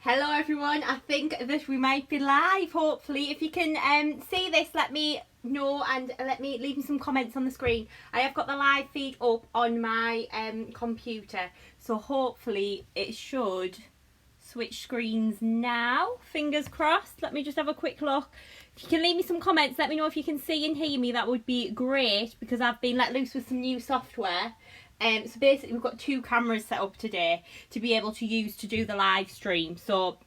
Hello everyone, I think that we might be live, hopefully. If you can see this, let me know and leave me some comments on the screen. I have got the live feed up on my computer, so hopefully it should switch screens now, fingers crossed. Let me just have a quick look. If you can leave me some comments, let me know if you can see and hear me, that would be great, because I've been let loose with some new software. So basically we've got 2 cameras set up today to be able to use to do the live stream. So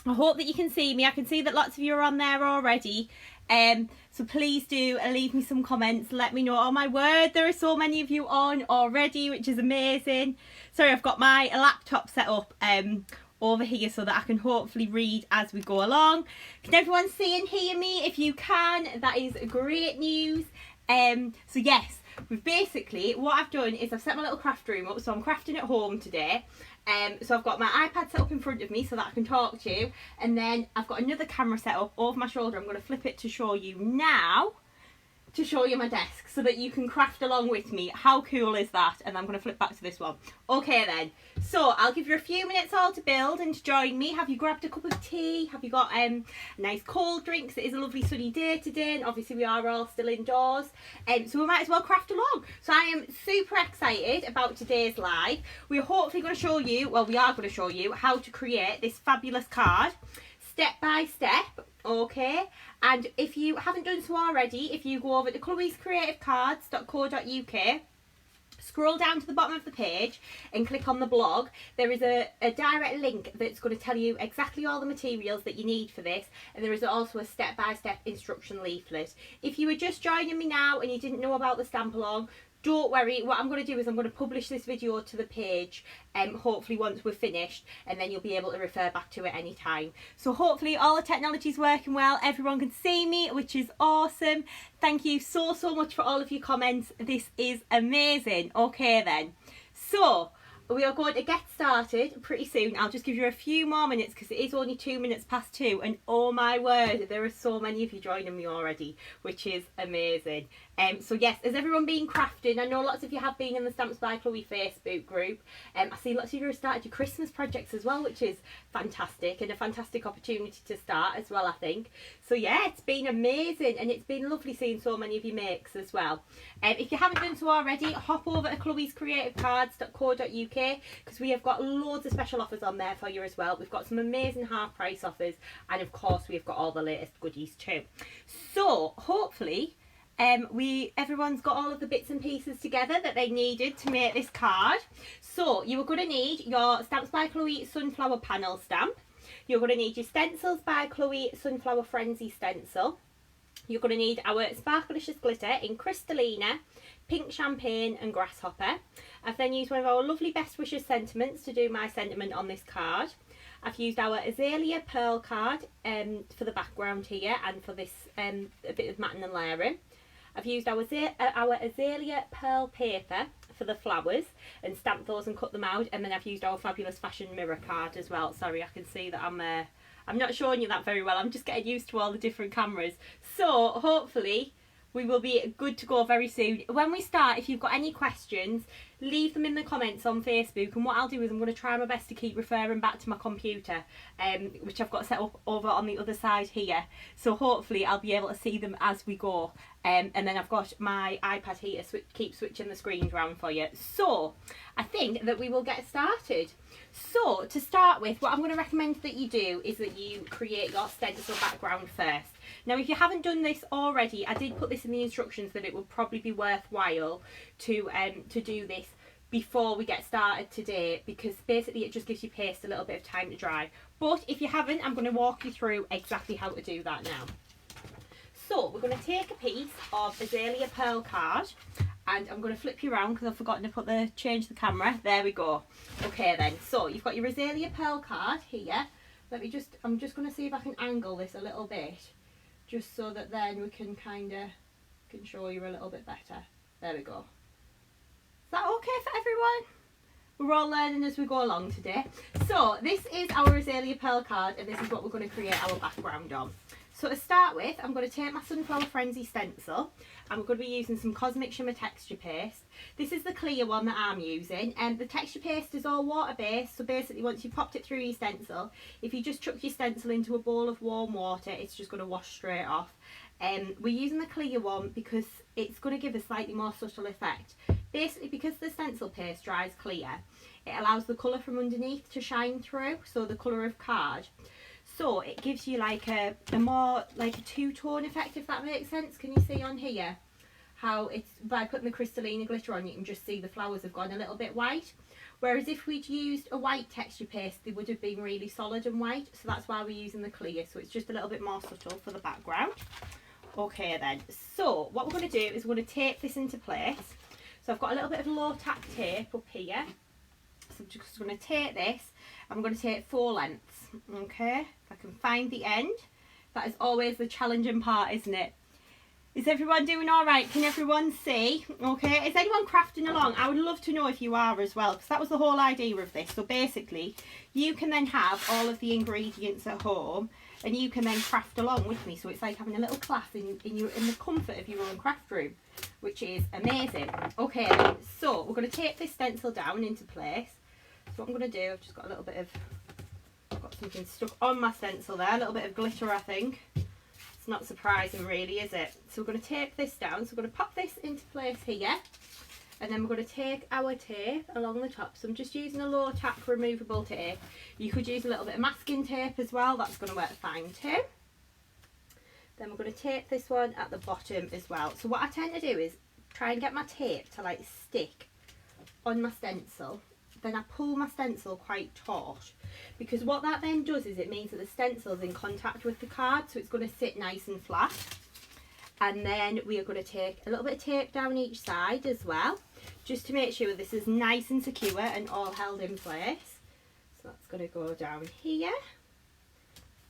I hope that you can see me. I can see that lots of you are on there already. So please do leave me some comments. Let me know. Oh my word, there are so many of you on already, which is amazing. Sorry, I've got my laptop set up over here so that I can hopefully read as we go along. Can everyone see and hear me? If you can, that is great news. So yes, we've basically, what I've done is I've set my little craft room up, so I'm crafting at home today. So I've got my iPad set up in front of me so that I can talk to you, and then I've got another camera set up over my shoulder. I'm going to flip it to show you now, to show you my desk so that you can craft along with me. How cool is that? And I'm going to flip back to this one. Okay then, so I'll give you a few minutes all to build and to join me. Have you grabbed a cup of tea? Have you got nice cold drinks? It is a lovely sunny day today, and obviously we are all still indoors, so we might as well craft along. So I am super excited about today's live. We're hopefully going to show you, well, we are going to show you how to create this fabulous card step by step. Okay, and if you haven't done so already, if you go over to chloescreativecards.co.uk, scroll down to the bottom of the page and click on the blog, there is a direct link that's going to tell you exactly all the materials that you need for this, and there is also a step-by-step instruction leaflet. If you were just joining me now and you didn't know about the stamp along, don't worry. What I'm going to do is I'm going to publish this video to the page, hopefully once we're finished, and then you'll be able to refer back to it anytime. So hopefully all the technology is working well, everyone can see me, which is awesome. Thank you so much for all of your comments. This is amazing. Okay then, so we are going to get started pretty soon. I'll just give you a few more minutes because it is only 2 minutes past 2, and oh my word, there are so many of you joining me already, which is amazing. So yes, has everyone been crafting? I know lots of you have been in the Stamps by Chloe Facebook group. I see lots of you have started your Christmas projects as well, which is fantastic, and a fantastic opportunity to start as well, I think. So yeah, it's been amazing, and it's been lovely seeing so many of you makes as well. If you haven't done so already, hop over to chloescreativecards.co.uk because we have got loads of special offers on there for you as well. We've got some amazing half price offers, and of course we've got all the latest goodies too. So hopefully everyone's got all of the bits and pieces together that they needed to make this card. So you are going to need your Stamps by Chloe Sunflower Panel stamp. You're going to need your Stencils by Chloe Sunflower Frenzy stencil. You're going to need our Sparklicious glitter in Crystallina, Pink Champagne and Grasshopper. I've then used one of our lovely Best Wishes sentiments to do my sentiment on this card. I've used our Azalea Pearl card for the background here and for this a bit of matting and layering. I've used our Azalea Pearl paper for the flowers and stamped those and cut them out, and then I've used our fabulous fashion mirror card as well. Sorry, I can see that I'm not showing you that very well. I'm just getting used to all the different cameras. So hopefully we will be good to go very soon. When we start, if you've got any questions, leave them in the comments on Facebook, and what I'll do is I'm going to try my best to keep referring back to my computer, which I've got set up over on the other side here. So hopefully I'll be able to see them as we go. And then I've got my iPad here to keep switching the screens around for you. So I think that we will get started. So to start with, what I'm going to recommend that you do is that you create your stencil background first. Now, if you haven't done this already, I did put this in the instructions that it would probably be worthwhile to do this before we get started today, because basically it just gives your paste a little bit of time to dry. But if you haven't, I'm going to walk you through exactly how to do that now. So we're going to take a piece of Azalea Pearl card, and I'm going to flip you around because I've forgotten to change the camera. There we go. Okay then, so you've got your Azalea Pearl card here. I'm just going to see if I can angle this a little bit, just so that then we can can show you a little bit better. There we go. Is that okay for everyone? We're all learning as we go along today. So this is our Azalea Pearl card, and this is what we're going to create our background on. So to start with, I'm going to take my Sunflower Frenzy stencil. I'm going to be using some Cosmic Shimmer texture paste. This is the clear one that I'm using, and the texture paste is all water based. So basically once you've popped it through your stencil, if you just chuck your stencil into a bowl of warm water, it's just going to wash straight off. We're using the clear one because it's going to give a slightly more subtle effect. Basically, because the stencil paste dries clear, it allows the colour from underneath to shine through, so the colour of card. So it gives you like a more like a two-tone effect, if that makes sense. Can you see on here how it's, by putting the Crystalina glitter on, you can just see the flowers have gone a little bit white. Whereas if we'd used a white texture paste, they would have been really solid and white. So that's why we're using the clear, so it's just a little bit more subtle for the background. Okay then, so what we're going to do is we're going to tape this into place. So I've got a little bit of low tack tape up here. So I'm just going to tape this. I'm going to take 4 lengths, okay? If I can find the end. That is always the challenging part, isn't it? Is everyone doing all right? Can everyone see? Okay, is anyone crafting along? I would love to know if you are as well, because that was the whole idea of this. So basically, you can then have all of the ingredients at home, and you can then craft along with me. So it's like having a little class in the comfort of your own craft room, which is amazing. Okay, then, so we're going to tape this stencil down into place. So what I'm going to do, I've just got a little bit of, I've got something stuck on my stencil there, a little bit of glitter I think. It's not surprising really, is it? So we're going to tape this down, so we're going to pop this into place here, and then we're going to take our tape along the top. So I'm just using a low tack removable tape. You could use a little bit of masking tape as well, that's going to work fine too. Then we're going to tape this one at the bottom as well. So what I tend to do is try and get my tape to like stick on my stencil. Then I pull my stencil quite taut, because what that then does is it means that the stencil is in contact with the card, so it's going to sit nice and flat. And then we are going to take a little bit of tape down each side as well, just to make sure this is nice and secure and all held in place. So that's going to go down here.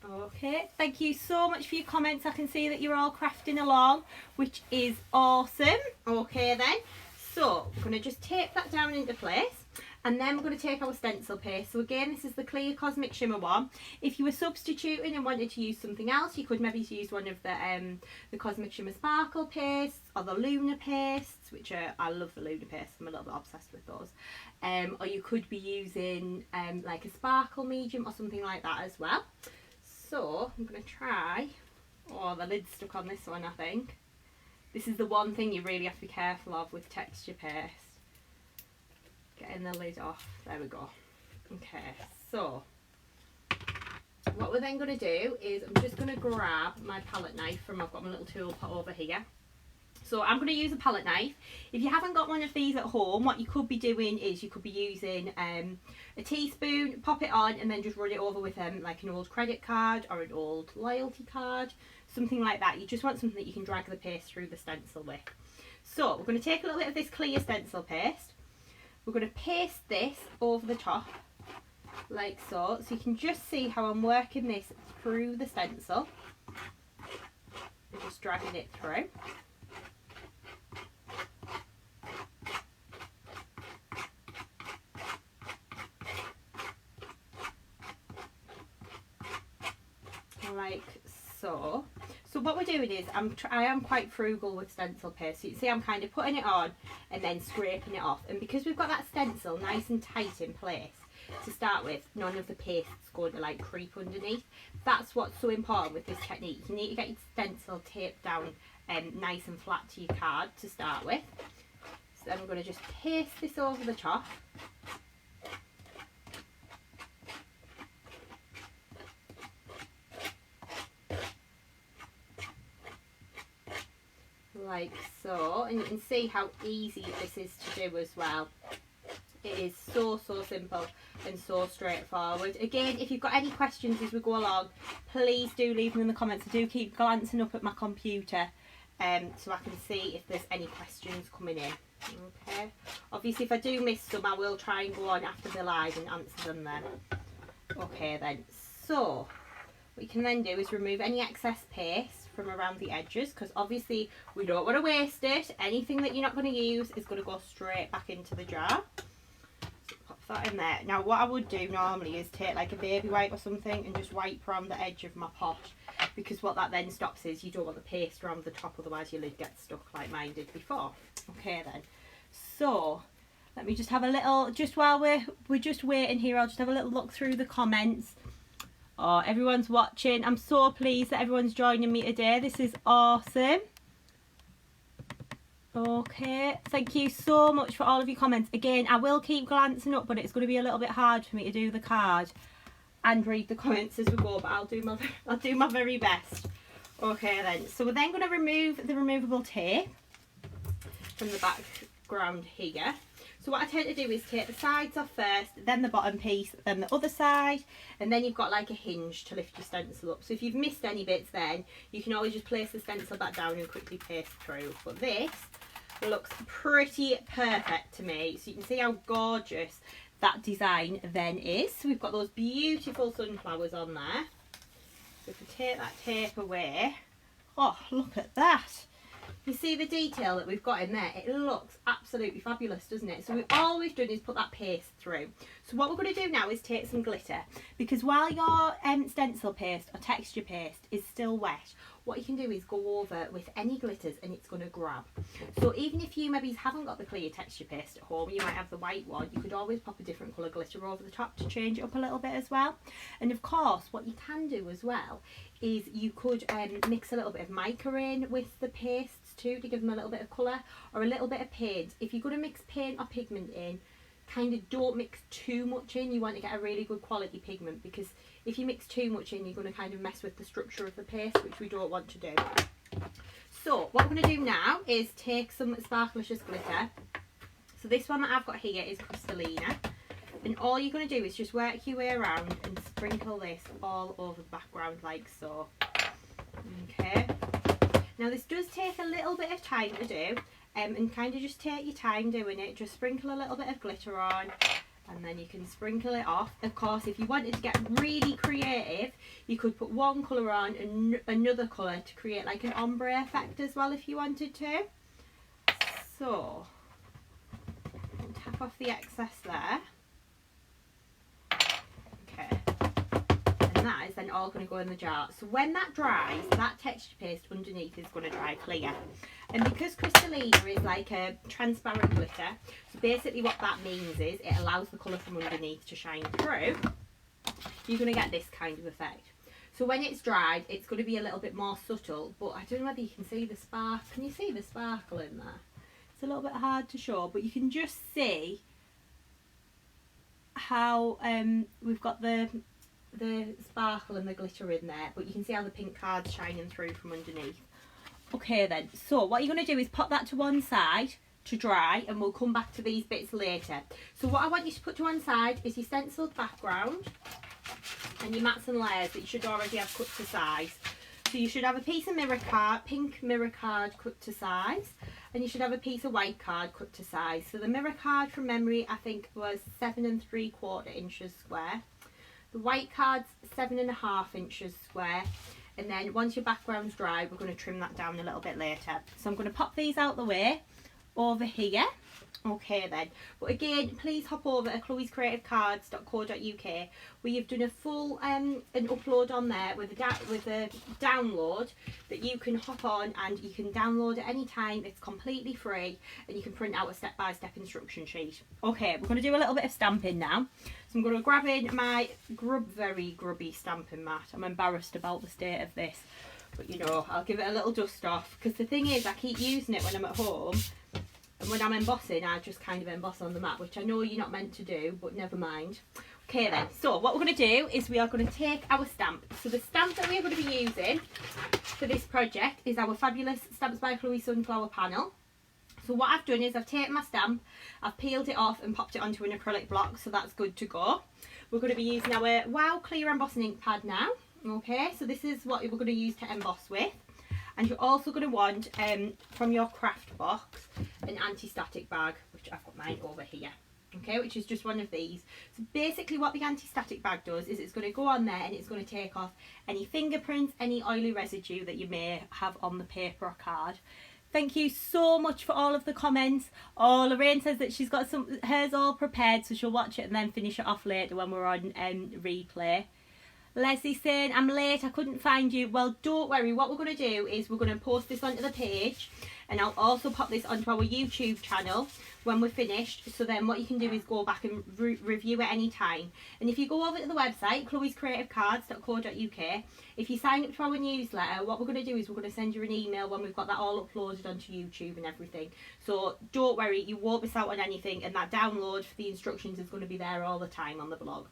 Okay, thank you so much for your comments. I can see that you're all crafting along, which is awesome. Okay then, so we're going to just tape that down into place. And then we're going to take our stencil paste. So again, this is the clear Cosmic Shimmer one. If you were substituting and wanted to use something else, you could maybe use one of the Cosmic Shimmer Sparkle pastes or the Lunar pastes, which are, I love the Lunar pastes. I'm a little bit obsessed with those. Or you could be using like a sparkle medium or something like that as well. So I'm going to try. Oh, the lid's stuck on this one, I think. This is the one thing you really have to be careful of with texture paste. Getting the lid off. There we go. Okay, so what we're then going to do is I'm just going to grab my palette knife from, I've got my little tool pot over here. So I'm going to use a palette knife. If you haven't got one of these at home, what you could be doing is you could be using a teaspoon, pop it on and then just run it over with like an old credit card or an old loyalty card, something like that. You just want something that you can drag the paste through the stencil with. So we're going to take a little bit of this clear stencil paste. We're going to paste this over the top like so. So you can just see how I'm working this through the stencil. I'm just dragging it through. Like so. So what we're doing is I am quite frugal with stencil paste. So you can see I'm kind of putting it on and then scraping it off. And because we've got that stencil nice and tight in place to start with, none of the paste's going to like creep underneath. That's what's so important with this technique. You need to get your stencil taped down nice and flat to your card to start with. So then we're going to just paste this over the top. Like so, and you can see how easy this is to do as well. It is so simple and so straightforward. Again, if you've got any questions as we go along, please do leave them in the comments. I do keep glancing up at my computer so I can see if there's any questions coming in. Okay, obviously if I do miss some, I will try and go on after the live and answer them then. Okay then, so what you can then do is remove any excess paste from around the edges, because obviously we don't want to waste it. Anything that you're not going to use is going to go straight back into the jar. So pop that in there. Now what I would do normally is take like a baby wipe or something and just wipe around the edge of my pot, because what that then stops is you don't want the paste around the top, otherwise your lid gets stuck like mine did before. Okay then, so let me just have a little, just while we're just waiting here, I'll just have a little look through the comments. Oh, everyone's watching. I'm so pleased that everyone's joining me today. This is awesome. Okay, thank you so much for all of your comments. Again, I will keep glancing up, but it's going to be a little bit hard for me to do the card and read the comments as we go, but I'll do my very best. Okay then, so we're then going to remove the removable tape from the background here. So what I tend to do is take the sides off first, then the bottom piece, then the other side, and then you've got like a hinge to lift your stencil up. So if you've missed any bits, then you can always just place the stencil back down and quickly paste through. But this looks pretty perfect to me, so you can see how gorgeous that design then is. So we've got those beautiful sunflowers on there. So if we take that tape away, oh, look at that. You see the detail that we've got in there? It looks absolutely fabulous, doesn't it? So all we've done is put that paste through. So what we're going to do now is take some glitter, because while your stencil paste or texture paste is still wet, what you can do is go over with any glitters and it's going to grab. So even if you maybe haven't got the clear texture paste at home, you might have the white one, you could always pop a different colour glitter over the top to change it up a little bit as well. And of course, what you can do as well is you could mix a little bit of mica in with the pastes too, to give them a little bit of colour, or a little bit of paint. If you're going to mix paint or pigment in, kind of don't mix too much in. You want to get a really good quality pigment, because if you mix too much in, you're going to kind of mess with the structure of the paste, which we don't want to do. So what we're going to do now is take some Sparklicious glitter. So this one that I've got here is Crystallina, and all you're going to do is just work your way around and sprinkle this all over the background like so. Okay, now this does take a little bit of time to do, and kind of just take your time doing it. Just sprinkle a little bit of glitter on, and then you can sprinkle it off. Of course, if you wanted to get really creative, you could put one colour on and another colour to create like an ombre effect as well if you wanted to. So I'll tap off the excess there. Okay, and that is then all going to go in the jar. So when that dries, that texture paste underneath is going to dry clear. And because Crystallina is like a transparent glitter, so basically what that means is it allows the colour from underneath to shine through, you're going to get this kind of effect. So when it's dried, it's going to be a little bit more subtle, but I don't know whether you can see the spark. Can you see the sparkle in there? It's a little bit hard to show, but you can just see how we've got the sparkle and the glitter in there, but you can see how the pink card's shining through from underneath. Okay then, so what you're going to do is pop that to one side to dry, and we'll come back to these bits later. So what I want you to put to one side is your stenciled background and your mats and layers that you should already have cut to size. So you should have a piece of mirror card, pink mirror card cut to size, and you should have a piece of white card cut to size. So the mirror card from memory I think was 7 3/4 inches square. The white card's 7.5 inches square. And then once your background's dry, we're going to trim that down a little bit later. So I'm going to pop these out the way over here. Okay then, but again, please hop over to chloescreativecards.co.uk, where you've done a full an upload on there with a download that you can hop on and you can download at any time. It's completely free, and you can print out a step-by-step instruction sheet. Okay, we're going to do a little bit of stamping now. So I'm going to grab in my very grubby stamping mat. I'm embarrassed about the state of this, but you know, I'll give it a little dust off, because the thing is, I keep using it when I'm at home. And when I'm embossing, I just kind of emboss on the mat, which I know you're not meant to do, but never mind. Okay then, so what we're going to do is we are going to take our stamp. So the stamp that we're going to be using for this project is our fabulous Stamps by Chloe Sunflower panel. So what I've done is I've taken my stamp, I've peeled it off and popped it onto an acrylic block, so that's good to go. We're going to be using our Wow Clear Embossing ink pad now. Okay, so this is what we're going to use to emboss with. And you're also going to want, from your craft box, an anti-static bag, which I've got mine over here, okay, which is just one of these. So basically what the anti-static bag does is it's going to go on there and it's going to take off any fingerprints, any oily residue that you may have on the paper or card. Thank you so much for all of the comments. Oh, Lorraine says that she's got hers all prepared, so she'll watch it and then finish it off later when we're on replay. Leslie saying, I'm late, I couldn't find you. Well, don't worry. What we're going to do is we're going to post this onto the page, and I'll also pop this onto our YouTube channel when we're finished. So then what you can do is go back and review at any time. And if you go over to the website, chloescreativecards.co.uk, if you sign up to our newsletter, what we're going to do is we're going to send you an email when we've got that all uploaded onto YouTube and everything. So don't worry, you won't miss out on anything, and that download for the instructions is going to be there all the time on the blog.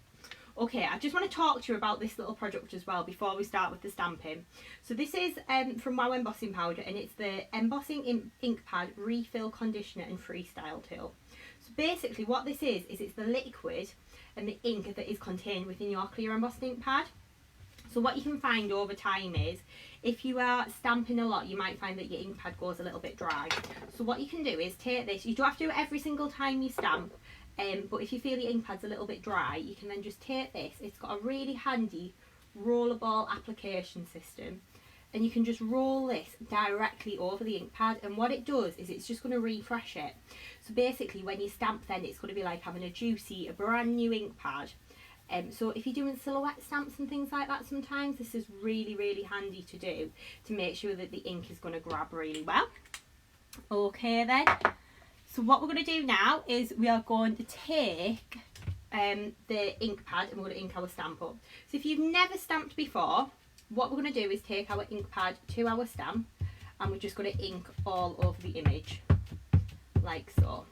Okay, I just want to talk to you about this little project as well before we start with the stamping. So this is from Wow Embossing Powder, and it's the Embossing Ink Pad Refill Conditioner and Freestyle Tool. So basically what this is it's the liquid and the ink that is contained within your clear embossing ink pad. So what you can find over time is, if you are stamping a lot, you might find that your ink pad goes a little bit dry. So what you can do is take this, you don't have to do it every single time you stamp, but if you feel your ink pad's a little bit dry, you can then just take this. It's got a really handy rollerball application system, and you can just roll this directly over the ink pad, and what it does is it's just going to refresh it. So basically when you stamp then, it's going to be like having a brand new ink pad. So if you're doing silhouette stamps and things like that, sometimes this is really, really handy to do to make sure that the ink is going to grab really well. Okay then. So what we're going to do now is we are going to take the ink pad and we're going to ink our stamp up. So if you've never stamped before, what we're going to do is take our ink pad to our stamp, and we're just going to ink all over the image, like so.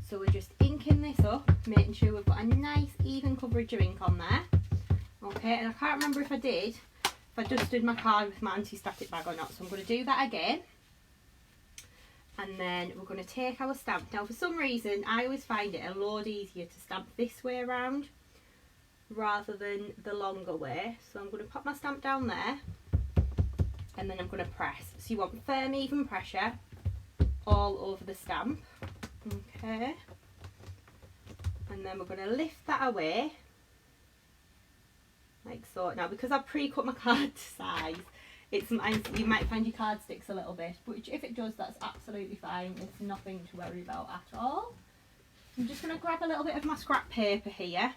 So we're just inking this up, making sure we've got a nice even coverage of ink on there. Okay, and I can't remember if I dusted my card with my anti-static bag or not, so I'm going to do that again. And then we're going to take our stamp. Now for some reason I always find it a lot easier to stamp this way around rather than the longer way. So I'm going to pop my stamp down there, and then I'm going to press. So you want firm even pressure all over the stamp. Okay. And then we're going to lift that away like so. Now because I've pre-cut my card to size, you might find your card sticks a little bit, but if it does, that's absolutely fine. It's nothing to worry about at all. I'm just going to grab a little bit of my scrap paper here.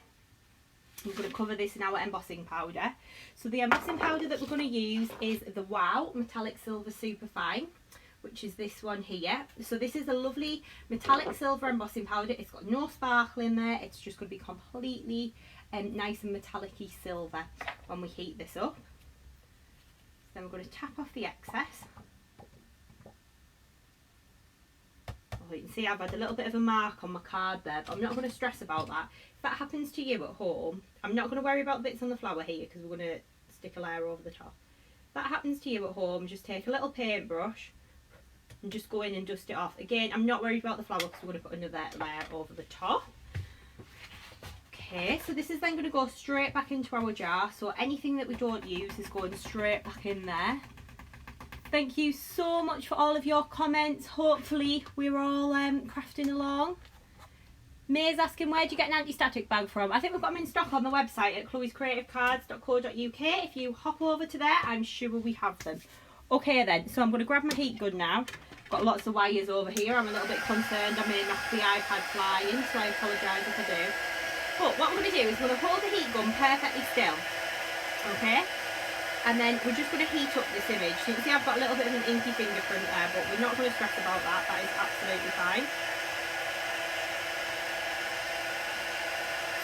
I'm going to cover this in our embossing powder. So the embossing powder that we're going to use is the Wow Metallic Silver Superfine, which is this one here. So this is a lovely metallic silver embossing powder. It's got no sparkle in there. It's just going to be completely nice and metallic-y silver when we heat this up. Then we're going to tap off the excess. Oh, you can see I've had a little bit of a mark on my card there, but I'm not going to stress about that. If that happens to you at home, I'm not going to worry about bits on the flower here because we're going to stick a layer over the top. If that happens to you at home, just take a little paintbrush and just go in and dust it off. Again, I'm not worried about the flower because we're going to put another layer over the top. Okay, so this is then going to go straight back into our jar, so anything that we don't use is going straight back in there. Thank you so much for all of your comments. Hopefully we're all crafting along. May's asking, where do you get an anti-static bag from? I think we've got them in stock on the website at chloescreativecards.co.uk. If you hop over to there, I'm sure we have them. Okay then, so I'm going to grab my heat gun now. Got lots of wires over here. I'm a little bit concerned I may knock the iPad flying, so I apologise if I do. But what we're going to do is we're going to hold the heat gun perfectly still, okay? And then we're just going to heat up this image. So you can see I've got a little bit of an inky fingerprint there, but we're not going to stress about that. That is absolutely fine.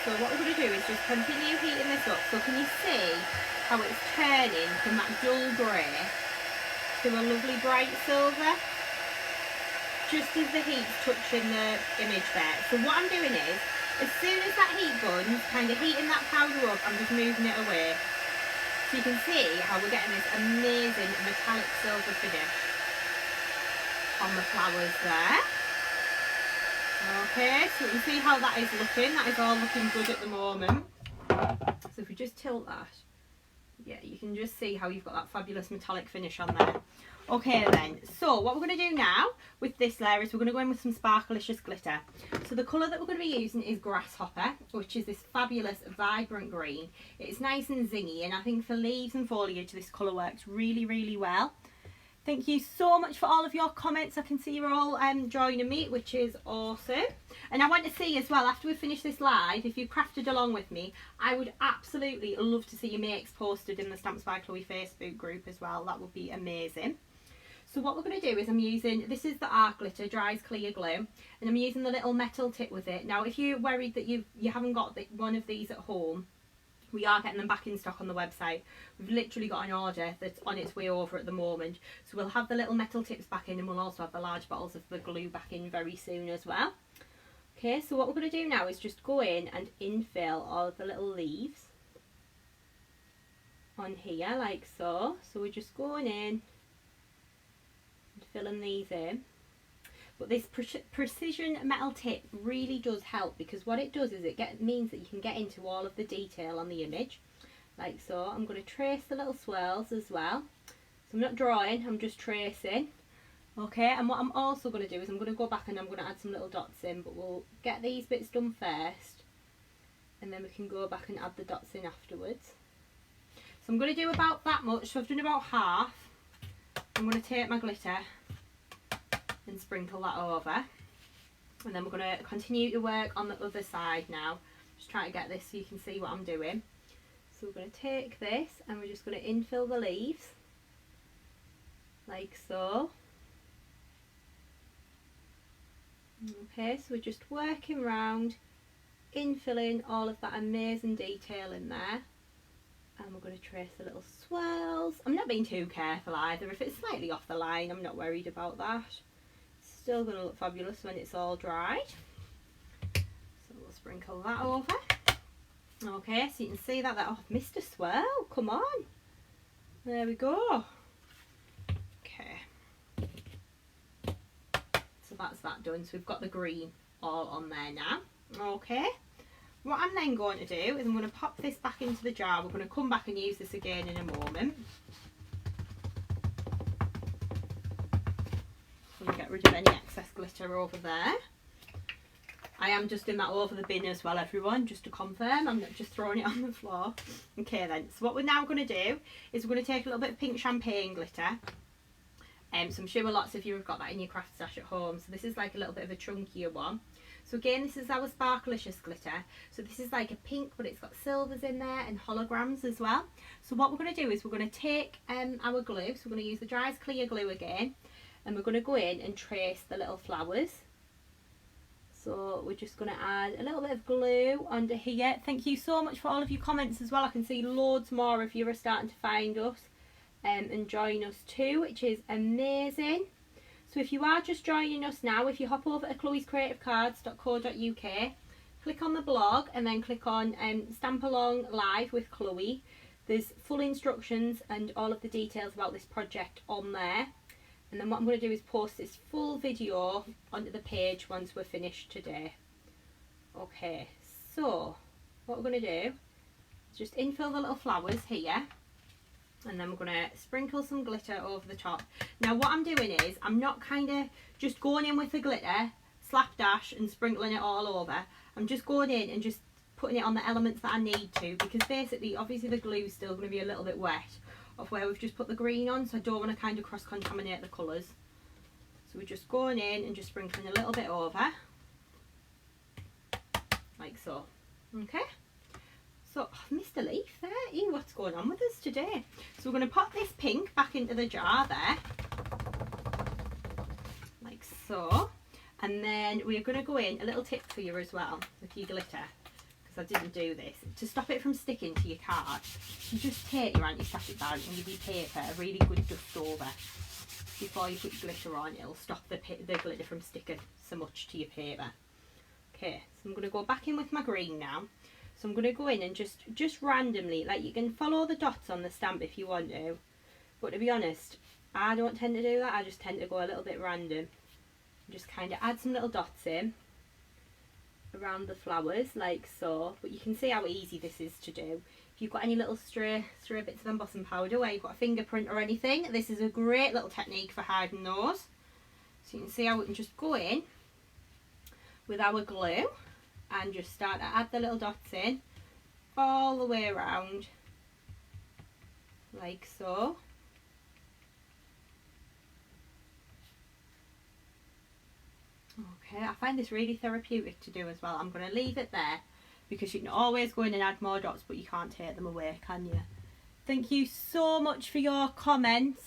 So what we're going to do is just continue heating this up. So can you see how it's turning from that dull grey to a lovely bright silver? Just as the heat's touching the image there. So what I'm doing is, as soon as that heat gun's kind of heating that powder up, I'm just moving it away. So you can see how we're getting this amazing metallic silver finish on the flowers there. Okay, so you can see how that is looking. That is all looking good at the moment. So if we just tilt that, yeah, you can just see how you've got that fabulous metallic finish on there. Okay then, so what we're going to do now with this layer is we're going to go in with some Sparkalicious glitter. So the colour that we're going to be using is Grasshopper, which is this fabulous vibrant green. It's nice and zingy, and I think for leaves and foliage this colour works really, really well. Thank you so much for all of your comments. I can see you're all joining me, which is awesome. And I want to see as well, after we finish this live, if you crafted along with me, I would absolutely love to see your makes posted in the Stamps by Chloe Facebook group as well. That would be amazing. So what we're going to do is I'm using, this is the Art Glitter Dries Clear Glue, and I'm using the little metal tip with it. Now if you're worried that you haven't got one of these at home, we are getting them back in stock on the website. We've literally got an order that's on its way over at the moment. So we'll have the little metal tips back in, and we'll also have the large bottles of the glue back in very soon as well. Okay, so what we're going to do now is just go in and infill all of the little leaves on here like so. So we're just going in and filling these in. But this precision metal tip really does help, because what it does is it means that you can get into all of the detail on the image like so. I'm going to trace the little swirls as well, so I'm not drawing, I'm just tracing. Okay, and what I'm also going to do is I'm going to go back and I'm going to add some little dots in, but we'll get these bits done first and then we can go back and add the dots in afterwards. So I'm going to do about that much, so I've done about half. I'm going to take my glitter and sprinkle that over, and then we're going to continue to work on the other side now. Just trying to get this so you can see what I'm doing. So we're going to take this and we're just going to infill the leaves like so. Okay, so we're just working around, infilling all of that amazing detail in there. And we're going to trace the little swirls. I'm not being too careful either. If it's slightly off the line, I'm not worried about that. Still going to look fabulous when it's all dried. So we'll sprinkle that over. Okay, so you can see that, oh, I've missed a swirl, come on. There we go. Okay. So that's that done. So we've got the green all on there now. Okay. What I'm then going to do is I'm going to pop this back into the jar. We're going to come back and use this again in a moment. Get rid of any excess glitter over there. I am just in that over the bin as well, everyone, just to confirm I'm not just throwing it on the floor. Okay then, so what we're now going to do is we're going to take a little bit of pink champagne glitter, so I'm sure lots of you have got that in your craft stash at home. So this is like a little bit of a chunkier one. So again, this is our Sparklicious glitter. So this is like a pink, but it's got silvers in there and holograms as well. So what we're going to do is we're going to take our glue, so we're going to use the Dries Clear Glue again, and we're going to go in and trace the little flowers. So we're just going to add a little bit of glue under here. Thank you so much for all of your comments as well. I can see loads more if you are starting to find us and join us too, which is amazing. So if you are just joining us now, if you hop over to chloescreativecards.co.uk, click on the blog and then click on Stamp Along Live with Chloe. There's full instructions and all of the details about this project on there. And then what I'm going to do is post this full video onto the page once we're finished today. Okay, so what we're going to do is just infill the little flowers here. And then we're going to sprinkle some glitter over the top. Now what I'm doing is, I'm not kind of just going in with the glitter, slapdash and sprinkling it all over. I'm just going in and just putting it on the elements that I need to, because basically, obviously the glue is still going to be a little bit wet of where we've just put the green on, so I don't want to kind of cross-contaminate the colours. So we're just going in and just sprinkling a little bit over, like so. Okay. So, I've missed a leaf there. Ew, what's going on with us today? So we're going to pop this pink back into the jar there, like so. And then we're going to go in, a little tip for you as well, with your glitter, because I didn't do this. To stop it from sticking to your card, you just take your anti-static bag and give your paper a really good dust over before you put your glitter on. It'll stop the glitter from sticking so much to your paper. Okay, so I'm going to go back in with my green now. So I'm going to go in and just randomly, like, you can follow the dots on the stamp if you want to, but to be honest, I don't tend to do that. I just tend to go a little bit random. Just kind of add some little dots in around the flowers like so. But you can see how easy this is to do. If you've got any little stray bits of embossing powder where you've got a fingerprint or anything, this is a great little technique for hiding those. So you can see how we can just go in with our glue and just start to add the little dots in all the way around like so. Okay, I find this really therapeutic to do as well. I'm going to leave it there because you can always go in and add more dots, but you can't take them away, can you? Thank you so much for your comments.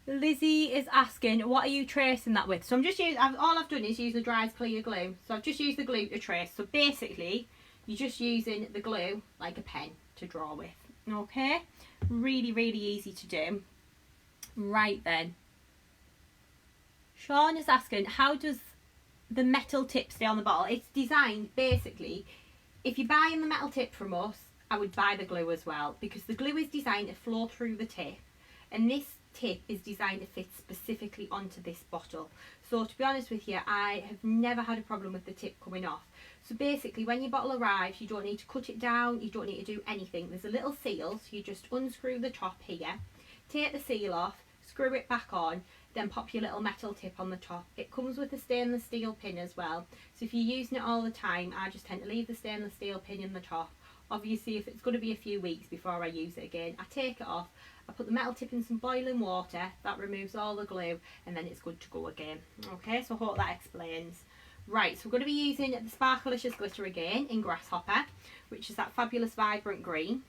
Lizzie is asking, what are you tracing that with? So I'm just using, all I've done is use the dry clear glue. So I've just used the glue to trace. So basically, you're just using the glue like a pen to draw with. Okay, really, really easy to do. Right then. Sean is asking, how does the metal tip stay on the bottle? It's designed basically, if you're buying the metal tip from us, I would buy the glue as well, because the glue is designed to flow through the tip, and this tip is designed to fit specifically onto this bottle. So to be honest with you, I have never had a problem with the tip coming off. So basically, when your bottle arrives, you don't need to cut it down, you don't need to do anything. There's a little seal, so you just unscrew the top here, take the seal off, screw it back on, then pop your little metal tip on the top. It comes with a stainless steel pin as well, so if you're using it all the time, I just tend to leave the stainless steel pin in the top. Obviously, if it's going to be a few weeks before I use it again, I take it off, I put the metal tip in some boiling water, that removes all the glue, and then it's good to go again. Okay, so I hope that explains. Right, so we're going to be using the Sparklicious glitter again in Grasshopper, which is that fabulous vibrant green.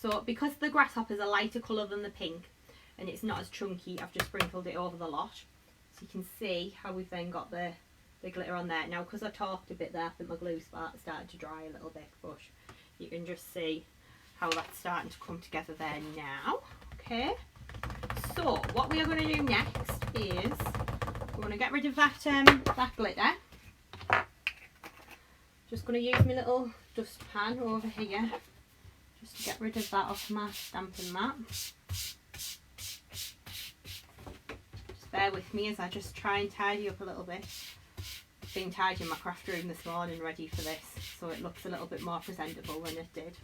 So because the Grasshopper is a lighter colour than the pink, and it's not as chunky, I've just sprinkled it over the lot. So you can see how we've then got the glitter on there. Now, because I talked a bit there, I think my glue started to dry a little bit, but you can just see how that's starting to come together there now. Okay, so what we are going to do next is we're going to get rid of that glitter. Just going to use my little dustpan over here just to get rid of that off my stamping mat. Just bear with me as I just try and tidy up a little bit. I've been tidying my craft room this morning ready for this, so it looks a little bit more presentable than it did.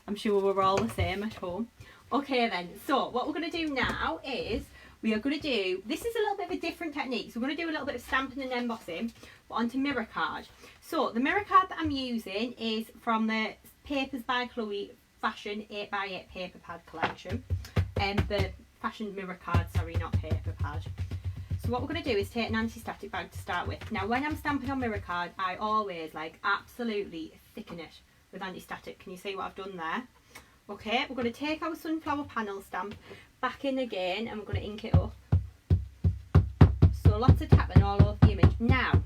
I'm sure we're all the same at home. Okay then, so what we're going to do now is we are going to do, this is a little bit of a different technique, so we're going to do a little bit of stamping and embossing, but onto mirror card. So the mirror card that I'm using is from the Papers by Chloe Fashion 8x8 paper pad collection, and the fashion mirror card, sorry, not paper pad. So what we're going to do is take an anti-static bag to start with. Now when I'm stamping on mirror card, I always absolutely thicken it with anti-static. Can you see what I've done there? Okay, we're going to take our sunflower panel stamp back in again, and we're going to ink it up. So lots of tapping all over the image. Now,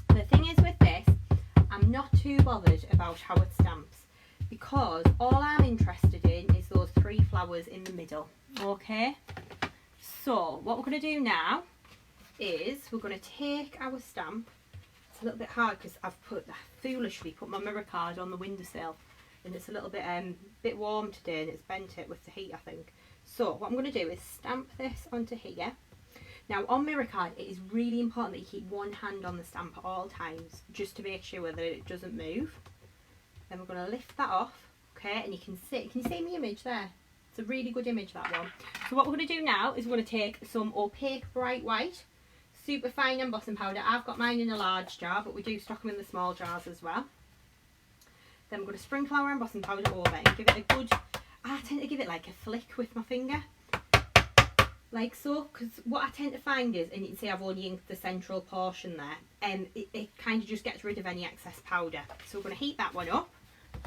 the thing is with this, I'm not too bothered about how it stamps, because all I'm interested in is those 3 flowers in the middle. Okay, so what we're going to do now is we're going to take our stamp. It's a little bit hard because I've foolishly put my mirror card on the windowsill, and it's a little bit warm today, and it's bent it with the heat, I think. So what I'm going to do is stamp this onto here. Now on mirror card, it is really important that you keep one hand on the stamp at all times, just to make sure that it doesn't move. Then we're going to lift that off, okay, and you can you see my image there? It's a really good image, that one. So what we're going to do now is we're going to take some opaque bright white, super fine embossing powder. I've got mine in a large jar, but we do stock them in the small jars as well. Then we're going to sprinkle our embossing powder over and give it a good, I tend to give it like a flick with my finger, like so, because what I tend to find is, and you can see I've only inked the central portion there, and it kind of just gets rid of any excess powder. So we're going to heat that one up,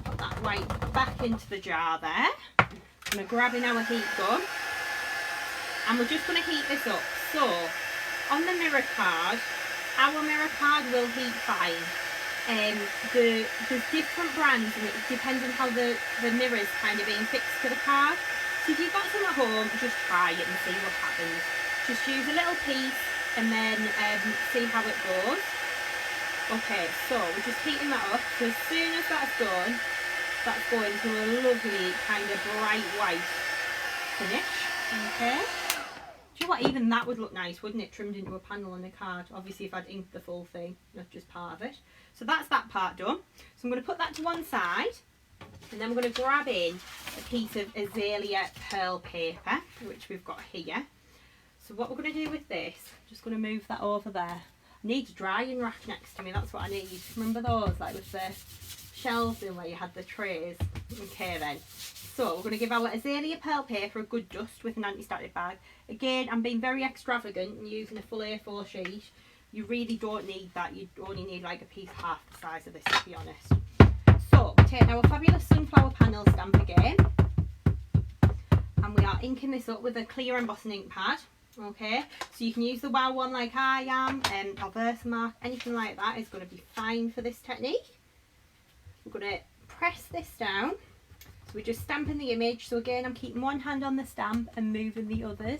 put that white back into the jar there. I'm going to grab in our heat gun, and we're just going to heat this up. So on the mirror card, our mirror card will heat fine. There's different brands, and it depends on how the mirror is kind of being fixed to the card. So if you've got some at home, just try it and see what happens. Just use a little piece and then see how it goes. Okay, so we're just heating that up. So as soon as that's done, that's going to a lovely kind of bright white finish. Okay. Do you know what, even that would look nice, wouldn't it, trimmed into a panel on the card? Obviously if I'd inked the full thing, not just part of it. So that's that part done. So I'm going to put that to one side, and then we're going to grab in a piece of azalea pearl paper, which we've got here. So what we're going to do with this, I'm just going to move that over there. I need a drying rack next to me, that's what I need. Remember those, like with the shelves in where you had the trays? Okay then. So we're going to give our azalea pearl paper a good dust with an anti-static bag. Again, I'm being very extravagant and using a full A4 sheet. You really don't need that. You only need like a piece half the size of this, to be honest. So we're taking our fabulous sunflower panel stamp again, and we are inking this up with a clear embossing ink pad. Okay, so you can use the WOW one like I am, or Versamark, anything like that is going to be fine for this technique. We're going to press this down. So we're just stamping the image. So again, I'm keeping one hand on the stamp and moving the others.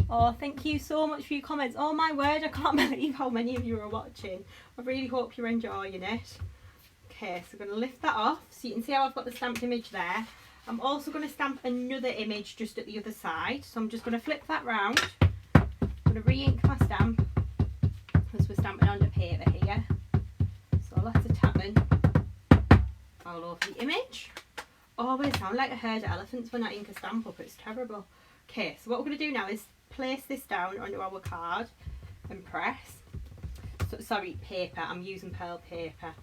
Oh, thank you so much for your comments. Oh my word, I can't believe how many of you are watching. I really hope you're enjoying it. Okay, so I'm going to lift that off so you can see how I've got the stamped image there. I'm also going to stamp another image just at the other side. So I'm just going to flip that round. I'm going to re-ink my stamp because we're stamping onto paper here. So lots of tapping all over the image. Oh, but it sounds like a herd of elephants when I ink a stamp up. It's terrible. Okay, so what we're going to do now is place this down onto our card and press. So, sorry, paper. I'm using pearl paper.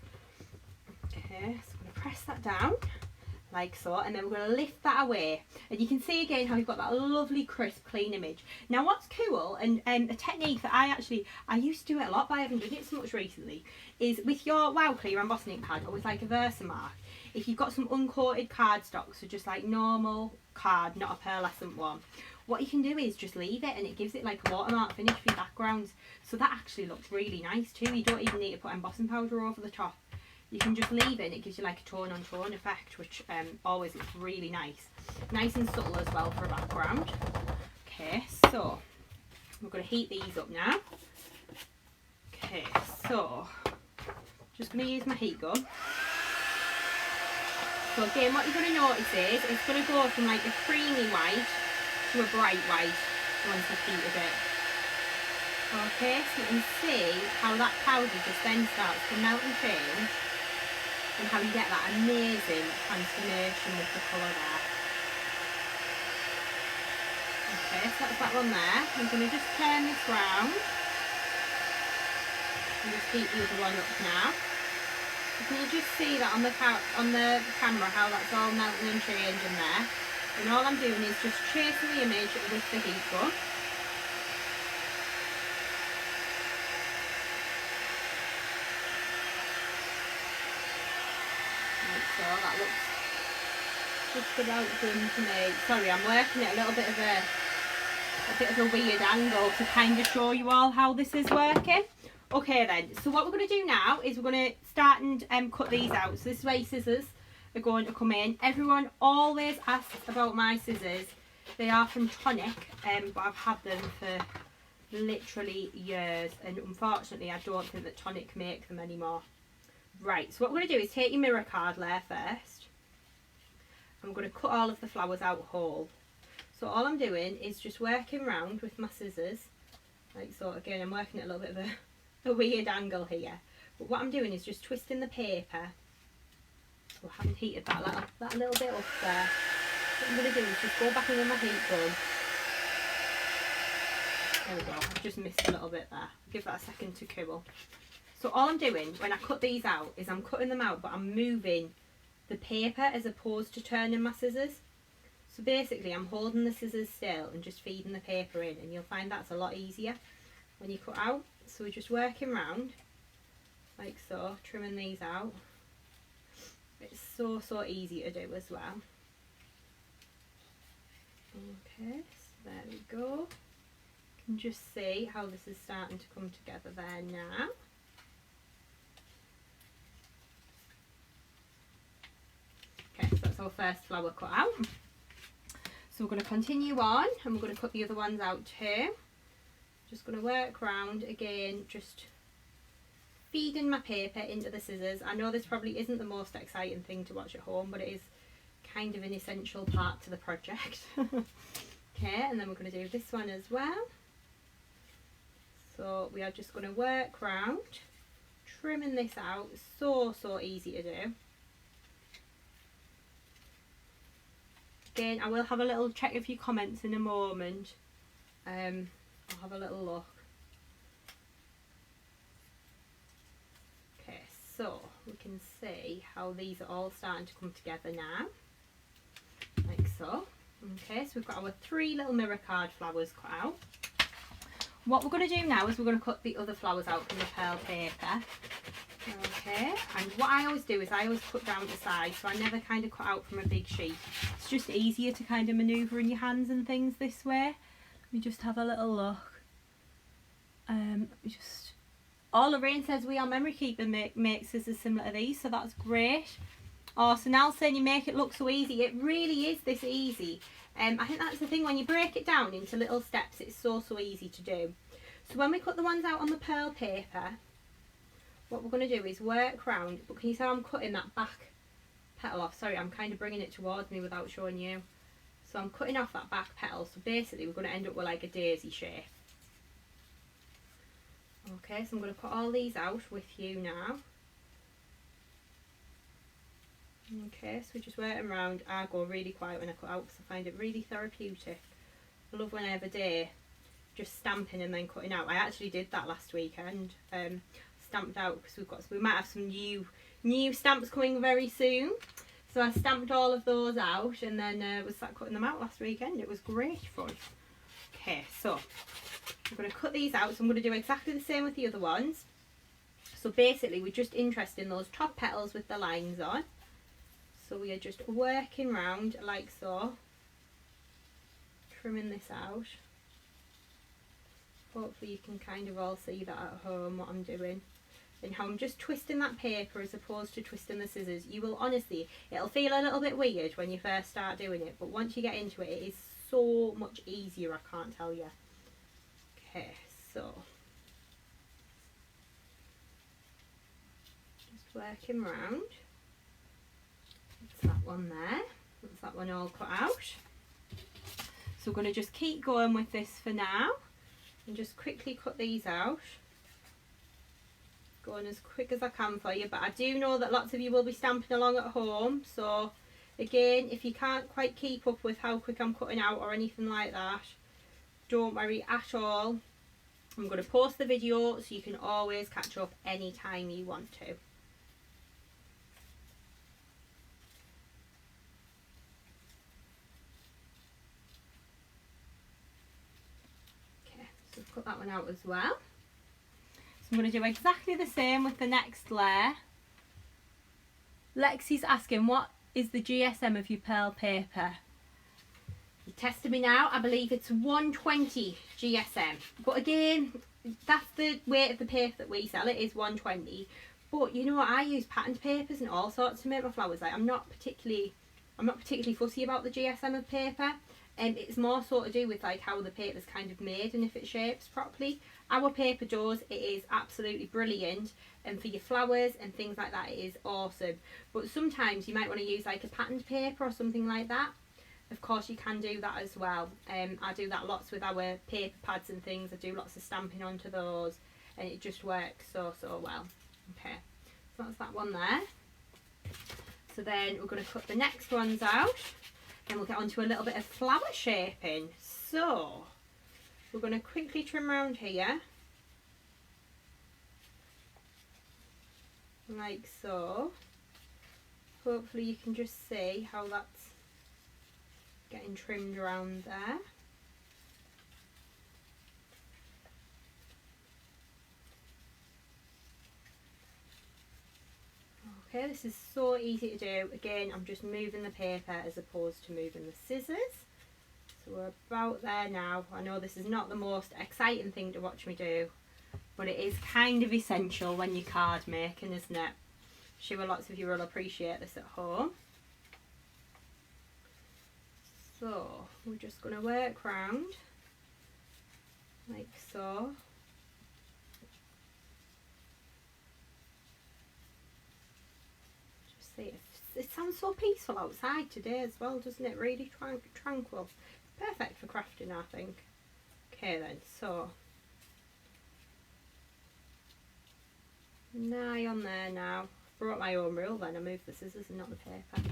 Okay, so I'm going to press that down like so, and then we're going to lift that away. And you can see again how you've got that lovely, crisp, clean image. Now, what's cool, and a technique that I used to do it a lot, but I haven't done it so much recently, is with your WOW clear embossing ink pad or with like a Versamark. If you've got some uncoated cardstock, so just like normal card, not a pearlescent one, what you can do is just leave it and it gives it like a watermark finish for your backgrounds. So that actually looks really nice too. You don't even need to put embossing powder over the top. You can just leave it and it gives you like a tone on tone effect, which always looks really nice. Nice and subtle as well for a background. Okay, so we're going to heat these up now. Okay, so just going to use my heat gun. So again, what you're going to notice is it's going to go from like a creamy white to a bright white once you've heated it. Okay, so you can see how that powder just then starts to melt and change, and how you get that amazing transformation with the colour there. Okay, so that's that one there. I'm going to just turn this round and just heat the other one up now. Can you just see that on the camera how that's all melting and changing there? And all I'm doing is just tracing the image with the heat gun. Like so, that looks just about done to me. Sorry, I'm working at a little bit of a weird angle to kind of show you all how this is working. Okay then, so what we're going to do now is we're going to start and cut these out. So this is where your scissors are going to come in. Everyone always asks about my scissors. They are from Tonic, but I've had them for literally years, and unfortunately I don't think that Tonic make them anymore. Right, so what we're going to do is take your mirror card layer first. I'm going to cut all of the flowers out whole. So all I'm doing is just working round with my scissors, like so. Again, I'm working at a little bit of a weird angle here, but what I'm doing is just twisting the paper. So I haven't heated that little bit up there. What I'm going to do is just go back in with my heat gun. There we go, I've just missed a little bit there. Give that a second to cool. So all I'm doing when I cut these out is I'm cutting them out, but I'm moving the paper as opposed to turning my scissors. So basically I'm holding the scissors still and just feeding the paper in, and you'll find that's a lot easier when you cut out. So we're just working round like so, trimming these out. It's so easy to do as well. Okay, so there we go. You can just see how this is starting to come together there now. Okay, so that's our first flower cut out. So we're going to continue on and we're going to cut the other ones out too. Just going to work round again, just feeding my paper into the scissors. I know this probably isn't the most exciting thing to watch at home, but it is kind of an essential part to the project. Okay, and then we're going to do this one as well. So we are just going to work round, trimming this out. So easy to do. Again, I will have a little check of your comments in a moment. I'll have a little look. Okay, so we can see how these are all starting to come together now. so. Okay, so we've got our 3 little mirror card flowers cut out. What we're going to do now is we're going to cut the other flowers out from the pearl paper. Okay, and what I always do is I always cut down the sides, so I never kind of cut out from a big sheet. It's just easier to kind of manoeuvre in your hands and things this way. Let me just have a little look. All Lorraine says we are memory keeper makes scissors similar to these, so that's great. Oh, so now saying you make it look so easy. It really is this easy. I think that's the thing, when you break it down into little steps, it's so easy to do. So when we cut the ones out on the pearl paper, what we're going to do is work round, but can you see how I'm cutting that back petal off? Sorry, I'm kind of bringing it towards me without showing you. So I'm cutting off that back petal, so basically we're going to end up with like a daisy shape. Okay, so I'm going to cut all these out with you now. Okay, so we're just working around. I go really quiet when I cut out because I find it really therapeutic. I love when I have a day just stamping and then cutting out. I actually did that last weekend. Stamped out because we might have some new stamps coming very soon. So I stamped all of those out and then was sat cutting them out last weekend. It was great fun. Okay, so I'm going to cut these out. So I'm going to do exactly the same with the other ones. So basically we're just interested in those top petals with the lines on. So we are just working round like so, trimming this out. Hopefully you can kind of all see that at home, what I'm doing. And how I'm just twisting that paper as opposed to twisting the scissors. You will honestly, it'll feel a little bit weird when you first start doing it, but once you get into it, it is so much easier, I can't tell you. Okay, so just working round. That's that one there. That's that one all cut out. So we're going to just keep going with this for now and just quickly cut these out. Going as quick as I can for you, but I do know that lots of you will be stamping along at home, so again, if you can't quite keep up with how quick I'm cutting out or anything like that, don't worry at all. I'm going to post the video so you can always catch up anytime you want to. Okay, so I've cut that one out as well. So I'm going to do exactly the same with the next layer. Lexi's asking, what is the GSM of your pearl paper? You're testing me now. I believe it's 120 GSM. But again, that's the weight of the paper that we sell. It is 120. But you know what? I use patterned papers and all sorts to make my flowers. Like I'm not particularly fussy about the GSM of paper. And it's more so to do with like how the paper's kind of made and if it shapes properly. Our paper does, it is absolutely brilliant, and for your flowers and things like that it is awesome. But sometimes you might want to use like a patterned paper or something like that. Of course you can do that as well. I do that lots with our paper pads and things. I do lots of stamping onto those and it just works so well. Okay, so that's that one there. So then we're going to cut the next ones out. Then we'll get onto a little bit of flower shaping. So we're going to quickly trim around here, like so. Hopefully you can just see how that's getting trimmed around there. Okay, this is so easy to do. Again, I'm just moving the paper as opposed to moving the scissors. So we're about there now. I know this is not the most exciting thing to watch me do, but it is kind of essential when you're card making, isn't it? I'm sure lots of you will appreciate this at home. So we're just going to work round like so. Just see, it sounds so peaceful outside today as well, doesn't it? Really tranquil. Perfect for crafting, I think. Okay then, so nigh on there now. Brought my own rule then, I moved the scissors and not the paper.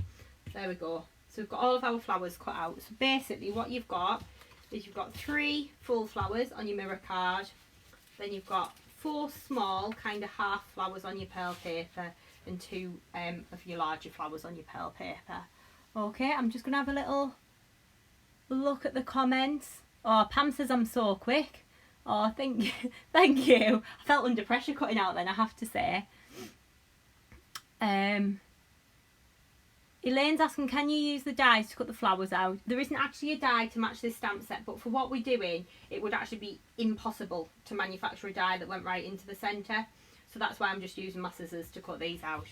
There we go. So we've got all of our flowers cut out. So basically what you've got is you've got 3 full flowers on your mirror card. Then you've got 4 small kind of half flowers on your pearl paper and 2 of your larger flowers on your pearl paper. Okay, I'm just going to have a little Look at the comments. Oh, Pam says I'm so quick. Oh, thank you. Thank you. I felt under pressure cutting out then, I have to say. Elaine's asking, can you use the dies to cut the flowers out? There isn't actually a die to match this stamp set, but for what we're doing, it would actually be impossible to manufacture a die that went right into the centre. So that's why I'm just using my scissors to cut these out.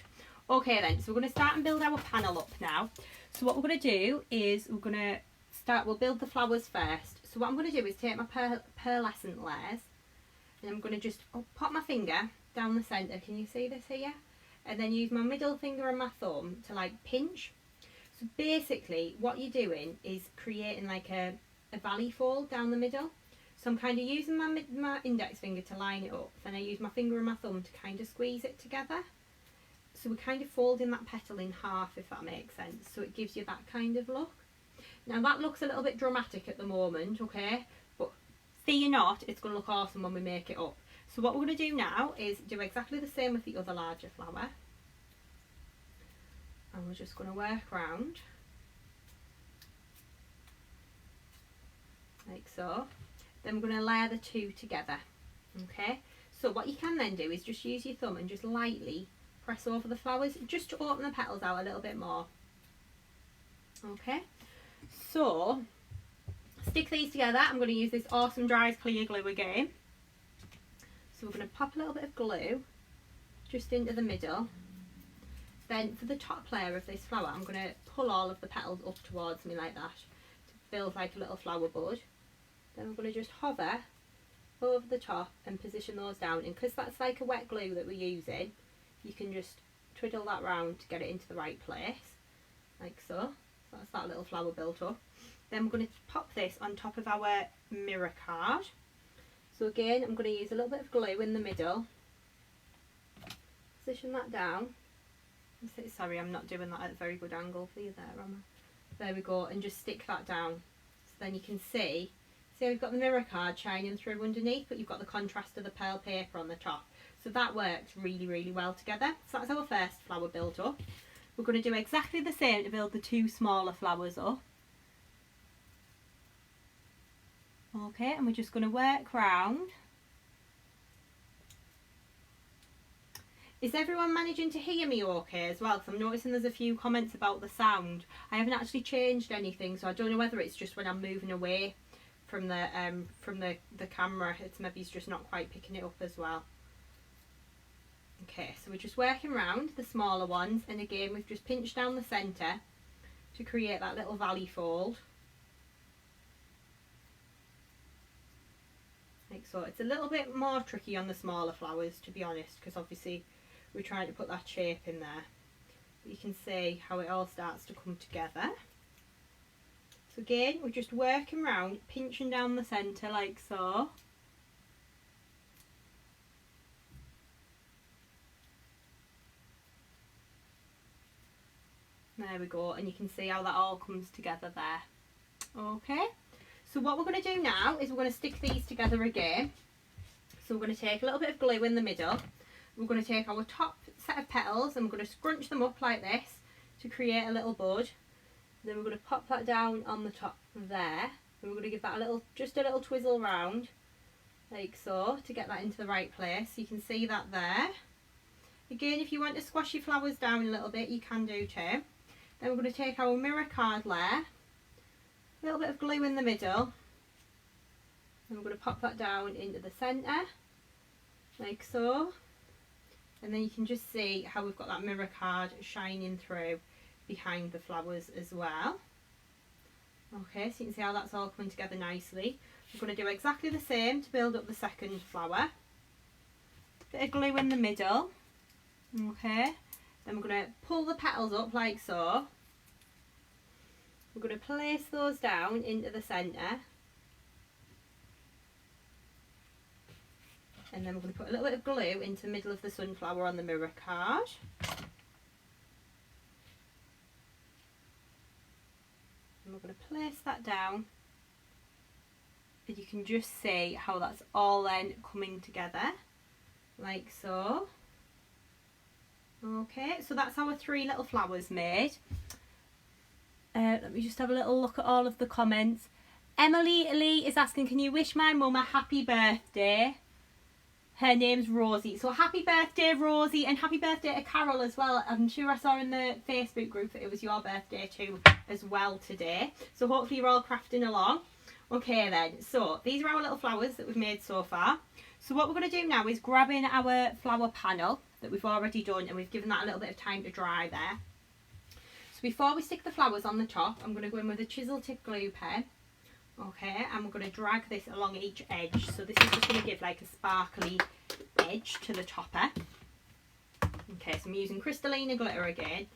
Okay then, so we're going to start and build our panel up now. So what we're going to do is we'll build the flowers first. So what I'm going to do is take my pearlescent layers, and I'm going to just pop my finger down the centre. Can you see this here? And then use my middle finger and my thumb to like pinch. So basically what you're doing is creating like a valley fold down the middle. So I'm kind of using my index finger to line it up, then I use my finger and my thumb to kind of squeeze it together. So we're kind of folding that petal in half, if that makes sense. So it gives you that kind of look. Now that looks a little bit dramatic at the moment, okay? But fear not, it's going to look awesome when we make it up. So what we're going to do now is do exactly the same with the other larger flower. And we're just going to work around. Like so. Then we're going to layer the two together. Okay? So what you can then do is just use your thumb and just lightly press over the flowers just to open the petals out a little bit more. Okay? So, stick these together. I'm going to use this awesome Dries Clear glue again. So we're going to pop a little bit of glue just into the middle. Then for the top layer of this flower, I'm going to pull all of the petals up towards me like that to build like a little flower bud. Then I'm going to just hover over the top and position those down. And because that's like a wet glue that we're using, you can just twiddle that round to get it into the right place, like so. So that's that little flower built up. Then we're going to pop this on top of our mirror card. So again, I'm going to use a little bit of glue in the middle. Position that down. Sorry, I'm not doing that at a very good angle for you there, am I? There we go, and just stick that down. So then you can see we've got the mirror card shining through underneath, but you've got the contrast of the pearl paper on the top. So that works really, really well together. So that's our first flower built up. We're going to do exactly the same to build the two smaller flowers up. Okay, and we're just going to work round. Is everyone managing to hear me okay as well? Because I'm noticing there's a few comments about the sound. I haven't actually changed anything, so I don't know whether it's just when I'm moving away from the camera, it's just not quite picking it up as well. Okay, so we're just working around the smaller ones, and again we've just pinched down the centre to create that little valley fold. Like so. It's a little bit more tricky on the smaller flowers, to be honest, because obviously we're trying to put that shape in there. But you can see how it all starts to come together. So again, we're just working around, pinching down the centre like so. There we go, and you can see how that all comes together there. Okay, so what we're going to do now is we're going to stick these together again. So we're going to take a little bit of glue in the middle. We're going to take our top set of petals and we're going to scrunch them up like this to create a little bud. Then we're going to pop that down on the top there, and we're going to give that just a little twizzle round like so to get that into the right place. You can see that there. Again, if you want to squash your flowers down a little bit, you can do too. Then we're going to take our mirror card layer, a little bit of glue in the middle, and we're going to pop that down into the centre like so. And then you can just see how we've got that mirror card shining through behind the flowers as well. Okay, so you can see how that's all coming together nicely. We're going to do exactly the same to build up the second flower. Bit of glue in the middle. Okay, then we're going to pull the petals up like so. We're going to place those down into the centre. And then we're going to put a little bit of glue into the middle of the sunflower on the mirror card. And we're going to place that down. And you can just see how that's all then coming together, like so. Okay, so that's our three little flowers made. Let me just have a little look at all of the comments. Emily Lee is asking, can you wish my mum a happy birthday? Her name's Rosie. So happy birthday, Rosie, and happy birthday to Carol as well. I'm sure I saw in the Facebook group that it was your birthday too as well today. So hopefully you're all crafting along. Okay then, so these are our little flowers that we've made so far. So what we're going to do now is grab in our flower panel that we've already done, and we've given that a little bit of time to dry there. So before we stick the flowers on the top, I'm going to go in with a chisel tip glue pen. Okay, and we're going to drag this along each edge. So this is just going to give like a sparkly edge to the topper. Okay, so I'm using Crystallina glitter again.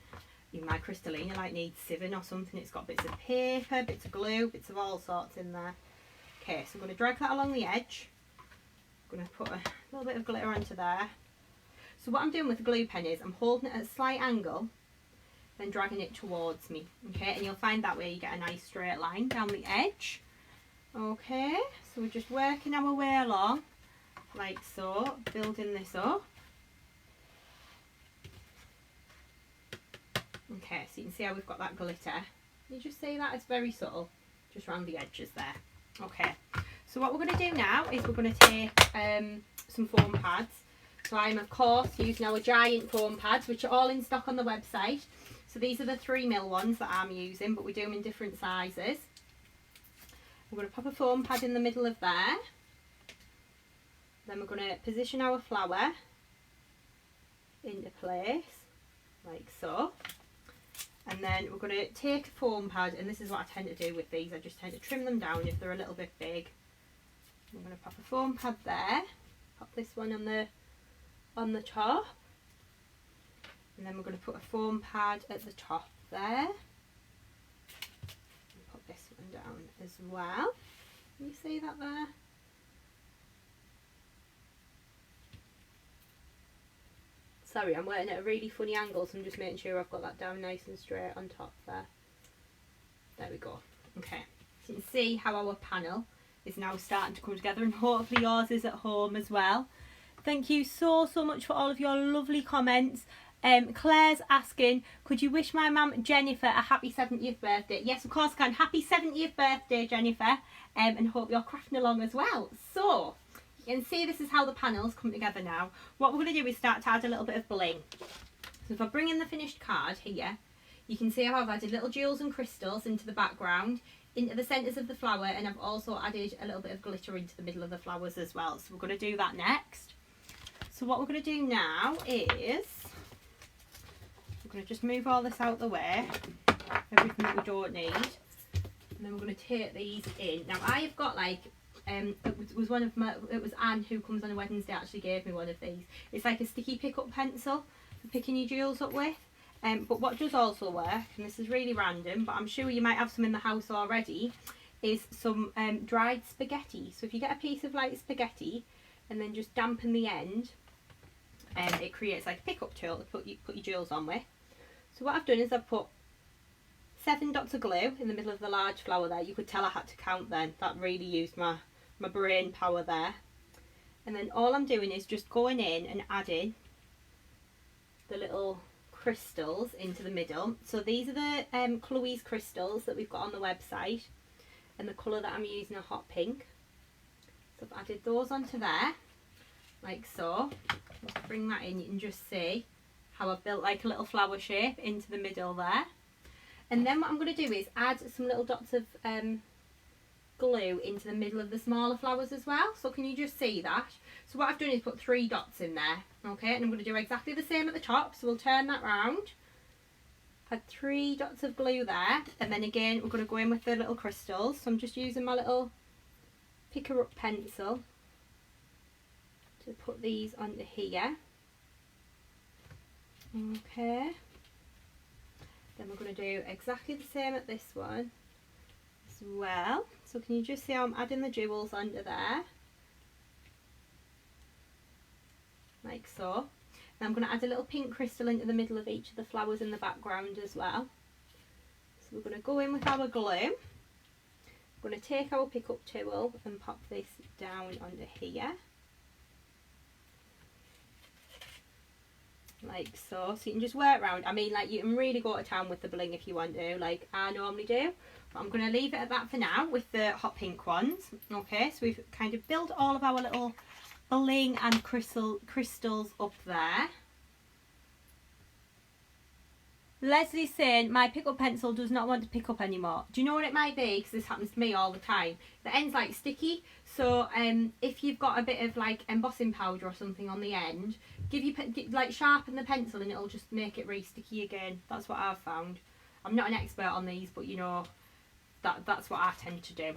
Even my Crystallina like needs sieving or something. It's got bits of paper, bits of glue, bits of all sorts in there. Okay, so I'm going to drag that along the edge. I'm going to put a little bit of glitter onto there. So what I'm doing with the glue pen is I'm holding it at a slight angle, then dragging it towards me. Okay, and you'll find that way you get a nice straight line down the edge. Okay, so we're just working our way along like so, building this up. Okay, so you can see how we've got that glitter. You just see that? It's very subtle, just around the edges there. Okay, so what we're going to do now is we're going to take some foam pads. So I'm of course using our giant foam pads, which are all in stock on the website. So these are the 3mm ones that I'm using, but we do them in different sizes. We're going to pop a foam pad in the middle of there. Then we're going to position our flower into place, like so. And then we're going to take a foam pad, and this is what I tend to do with these. I just tend to trim them down if they're a little bit big. I'm going to pop a foam pad there. Pop this one on the top. And then we're going to put a foam pad at the top there. This one down as well. Can you see that there? Sorry, I'm working at a really funny angle, so I'm just making sure I've got that down nice and straight on top there. There we go. Okay, so you can see how our panel is now starting to come together, and hopefully yours is at home as well. Thank you so much for all of your lovely comments. Claire's asking, could you wish my mum Jennifer a happy 70th birthday? Yes, of course I can. Happy 70th birthday, Jennifer, and hope you're crafting along as well. So you can see this is how the panels come together now. What we're going to do is start to add a little bit of bling. So if I bring in the finished card here, you can see how I've added little jewels and crystals into the background, into the centres of the flower, and I've also added a little bit of glitter into the middle of the flowers as well. So we're going to do that next. So what we're going to do now is we're going to just move all this out of the way, everything that we don't need, and then we're going to take these in. Now I've got like, it was Anne who comes on a Wednesday actually gave me one of these. It's like a sticky pick up pencil for picking your jewels up with. But what does also work, and this is really random, but I'm sure you might have some in the house already, is some dried spaghetti. So if you get a piece of like spaghetti and then just dampen the end, it creates like a pick up tool to put your jewels on with. So what I've done is I've put 7 dots of glue in the middle of the large flower there. You could tell I had to count then. That really used my brain power there. And then all I'm doing is just going in and adding the little crystals into the middle. So these are the Chloe's crystals that we've got on the website, and the colour that I'm using, a hot pink. So I've added those onto there, like so. Let's bring that in, you can just see how I've built like a little flower shape into the middle there. And then what I'm going to do is add some little dots of glue into the middle of the smaller flowers as well. So can you just see that? So what I've done is put 3 dots in there, okay, and I'm going to do exactly the same at the top. So we'll turn that round, add 3 dots of glue there, and then again we're going to go in with the little crystals. So I'm just using my little picker up pencil to put these onto here. Okay, then we're going to do exactly the same at this one as well. So can you just see how I'm adding the jewels under there, like so. And I'm going to add a little pink crystal into the middle of each of the flowers in the background as well. So we're going to go in with our glue. We're going to take our pick up tool and pop this down onto here. like so. So you can just wear it around. I mean, like, you can really go to town with the bling if you want to, like I normally do. But I'm going to leave it at that for now with the hot pink ones. Okay, so we've kind of built all of our little bling and crystals up there. Leslie's saying, my pick up pencil does not want to pick up anymore. Do you know what it might be? Because this happens to me all the time. The end's like sticky. So if you've got a bit of like embossing powder or something on the end, like sharpen the pencil and it'll just make it really sticky again. That's what I've found. I'm not an expert on these, but you know, that's what I tend to do.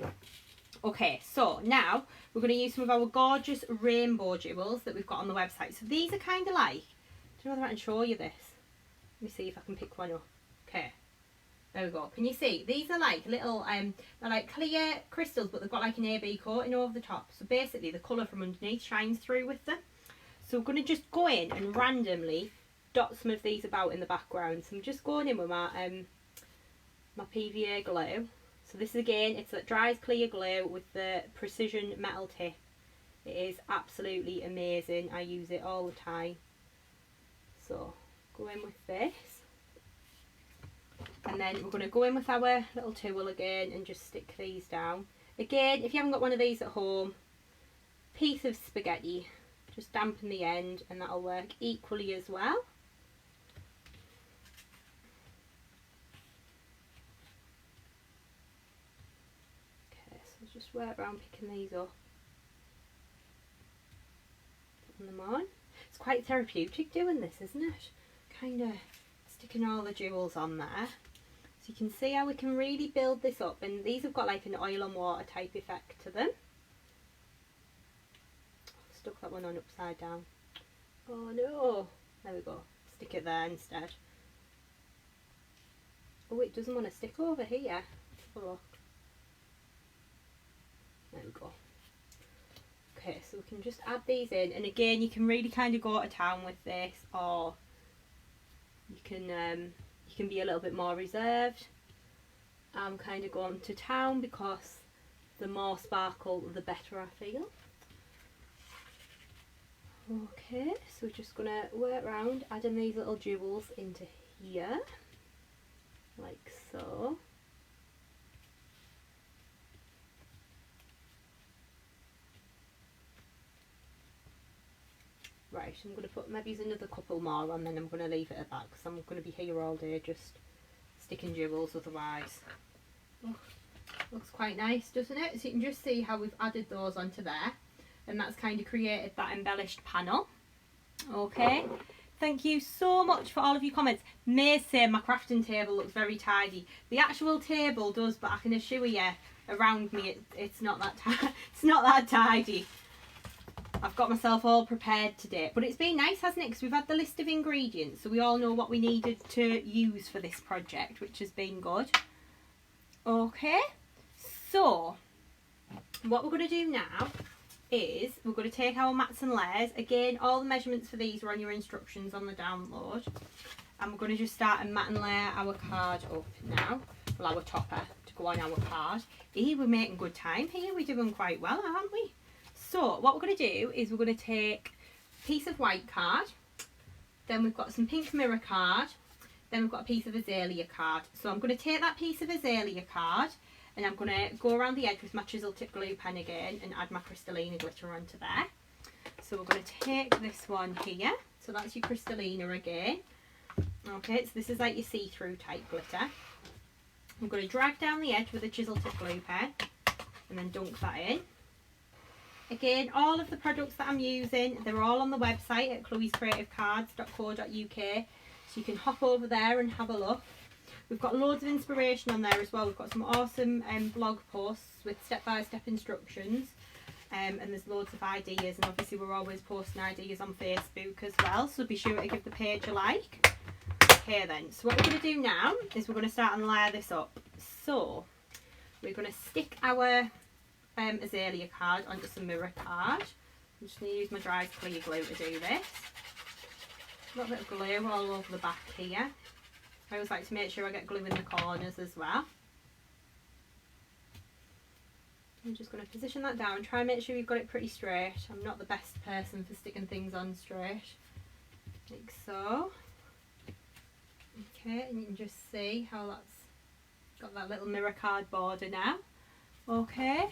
Okay, so now we're going to use some of our gorgeous rainbow jewels that we've got on the website. So these are kind of like, do you know whether I can show you this? Let me see if I can pick one up. Okay, there we go. Can you see? These are like little, they're like clear crystals, but they've got like an AB coating over the top. So basically the colour from underneath shines through with them. So we're going to just go in and randomly dot some of these about in the background. So I'm just going in with my my PVA glue. So this again, it's that dries clear glue with the precision metal tip. It is absolutely amazing. I use it all the time. So go in with this, and then we're going to go in with our little tool again and just stick these down. Again, if you haven't got one of these at home, piece of spaghetti, just dampen the end and that'll work equally as well. Okay, so just work around picking these up, putting them on. It's quite therapeutic doing this, isn't it? Kind of sticking all the jewels on there, so you can see how we can really build this up. And these have got like an oil and water type effect to them. Stuck that one on upside down. Oh no, there we go. Stick it there instead. Oh, it doesn't want to stick over here. Let's have a look. There we go. Okay, so we can just add these in, and again you can really kind of go to town with this, or you can be a little bit more reserved. I'm kind of going to town because the more sparkle the better I feel. Okay, so we're just going to work around adding these little jewels into here, like so. Right, I'm going to put maybe another couple more on, then I'm going to leave it at that because I'm going to be here all day just sticking jewels otherwise. Oh, looks quite nice, doesn't it? So you can just see how we've added those onto there, and that's kind of created that embellished panel. Okay, thank you so much for all of your comments. May's saying my crafting table looks very tidy. The actual table does, but I can assure you around me it's not that it's not that tidy. I've got myself all prepared today, but it's been nice, hasn't it? Because we've had the list of ingredients, so we all know what we needed to use for this project, which has been good. Okay, so what we're going to do now is we're going to take our mats and layers. Again, all the measurements for these are on your instructions on the download, and we're going to just start and mat and layer our card up now. Well, our topper to go on our card. Here we're making good time. Here we're doing quite well, aren't we? So what we're going to do is we're going to take a piece of white card, then we've got some pink mirror card, then we've got a piece of azalea card. So I'm going to take that piece of azalea card and I'm going to go around the edge with my chisel tip glue pen again and add my crystallina glitter onto there. So we're going to take this one here, so that's your crystallina again. Okay, so this is like your see-through type glitter. I'm going to drag down the edge with a chisel tip glue pen and then dunk that in. Again, all of the products that I'm using, they're all on the website at chloescreativecards.co.uk, so you can hop over there and have a look. We've got loads of inspiration on there as well. We've got some awesome blog posts with step-by-step instructions, and there's loads of ideas, and obviously we're always posting ideas on Facebook as well, so be sure to give the page a like. Okay then, so what we're going to do now is we're going to start and layer this up. So we're going to stick our azalea card onto some mirror card. I'm just going to use my dry clear glue to do this. A little bit of glue all over the back here. I always like to make sure I get glue in the corners as well. I'm just going to position that down, try and make sure you've got it pretty straight. I'm not the best person for sticking things on straight. like so. Okay, and you can just see how that's got that little mirror card border now. Okay,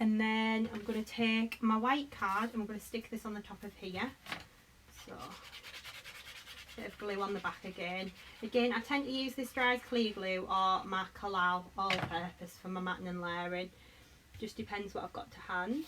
and then I'm going to take my white card and I'm going to stick this on the top of here. So, bit of glue on the back again. Again, I tend to use this dry clear glue or my Collal all purpose for my matting and layering. Just depends what I've got to hand.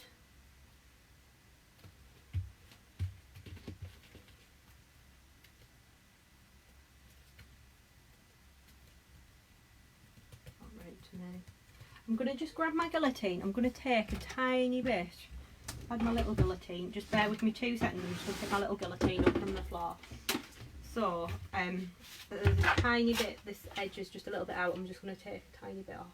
I'm going to just grab my guillotine. I'm going to take a tiny bit. Add my little guillotine. Just bear with me 2 seconds. I'm just going to pick my little guillotine up from the floor. So, there's a tiny bit, this edge is just a little bit out. I'm just going to take a tiny bit off.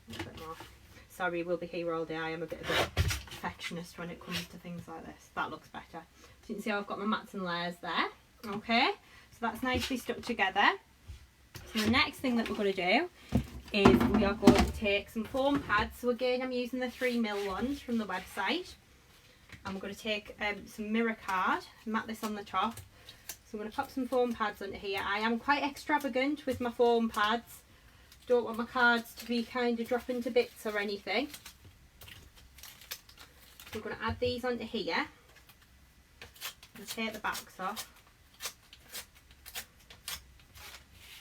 A bit more. Sorry, we'll be here all day. I am a bit of a perfectionist when it comes to things like this. That looks better. So you can see how I've got my mats and layers there. Okay, so that's nicely stuck together. So the next thing that we're going to do is we are going to take some foam pads. So again, I'm using the 3mm ones from the website. And we're going to take some mirror card, mat this on the top. So I'm going to pop some foam pads onto here. I am quite extravagant with my foam pads. Don't want my cards to be kind of dropping to bits or anything. So we're going to add these onto here. And take the backs off.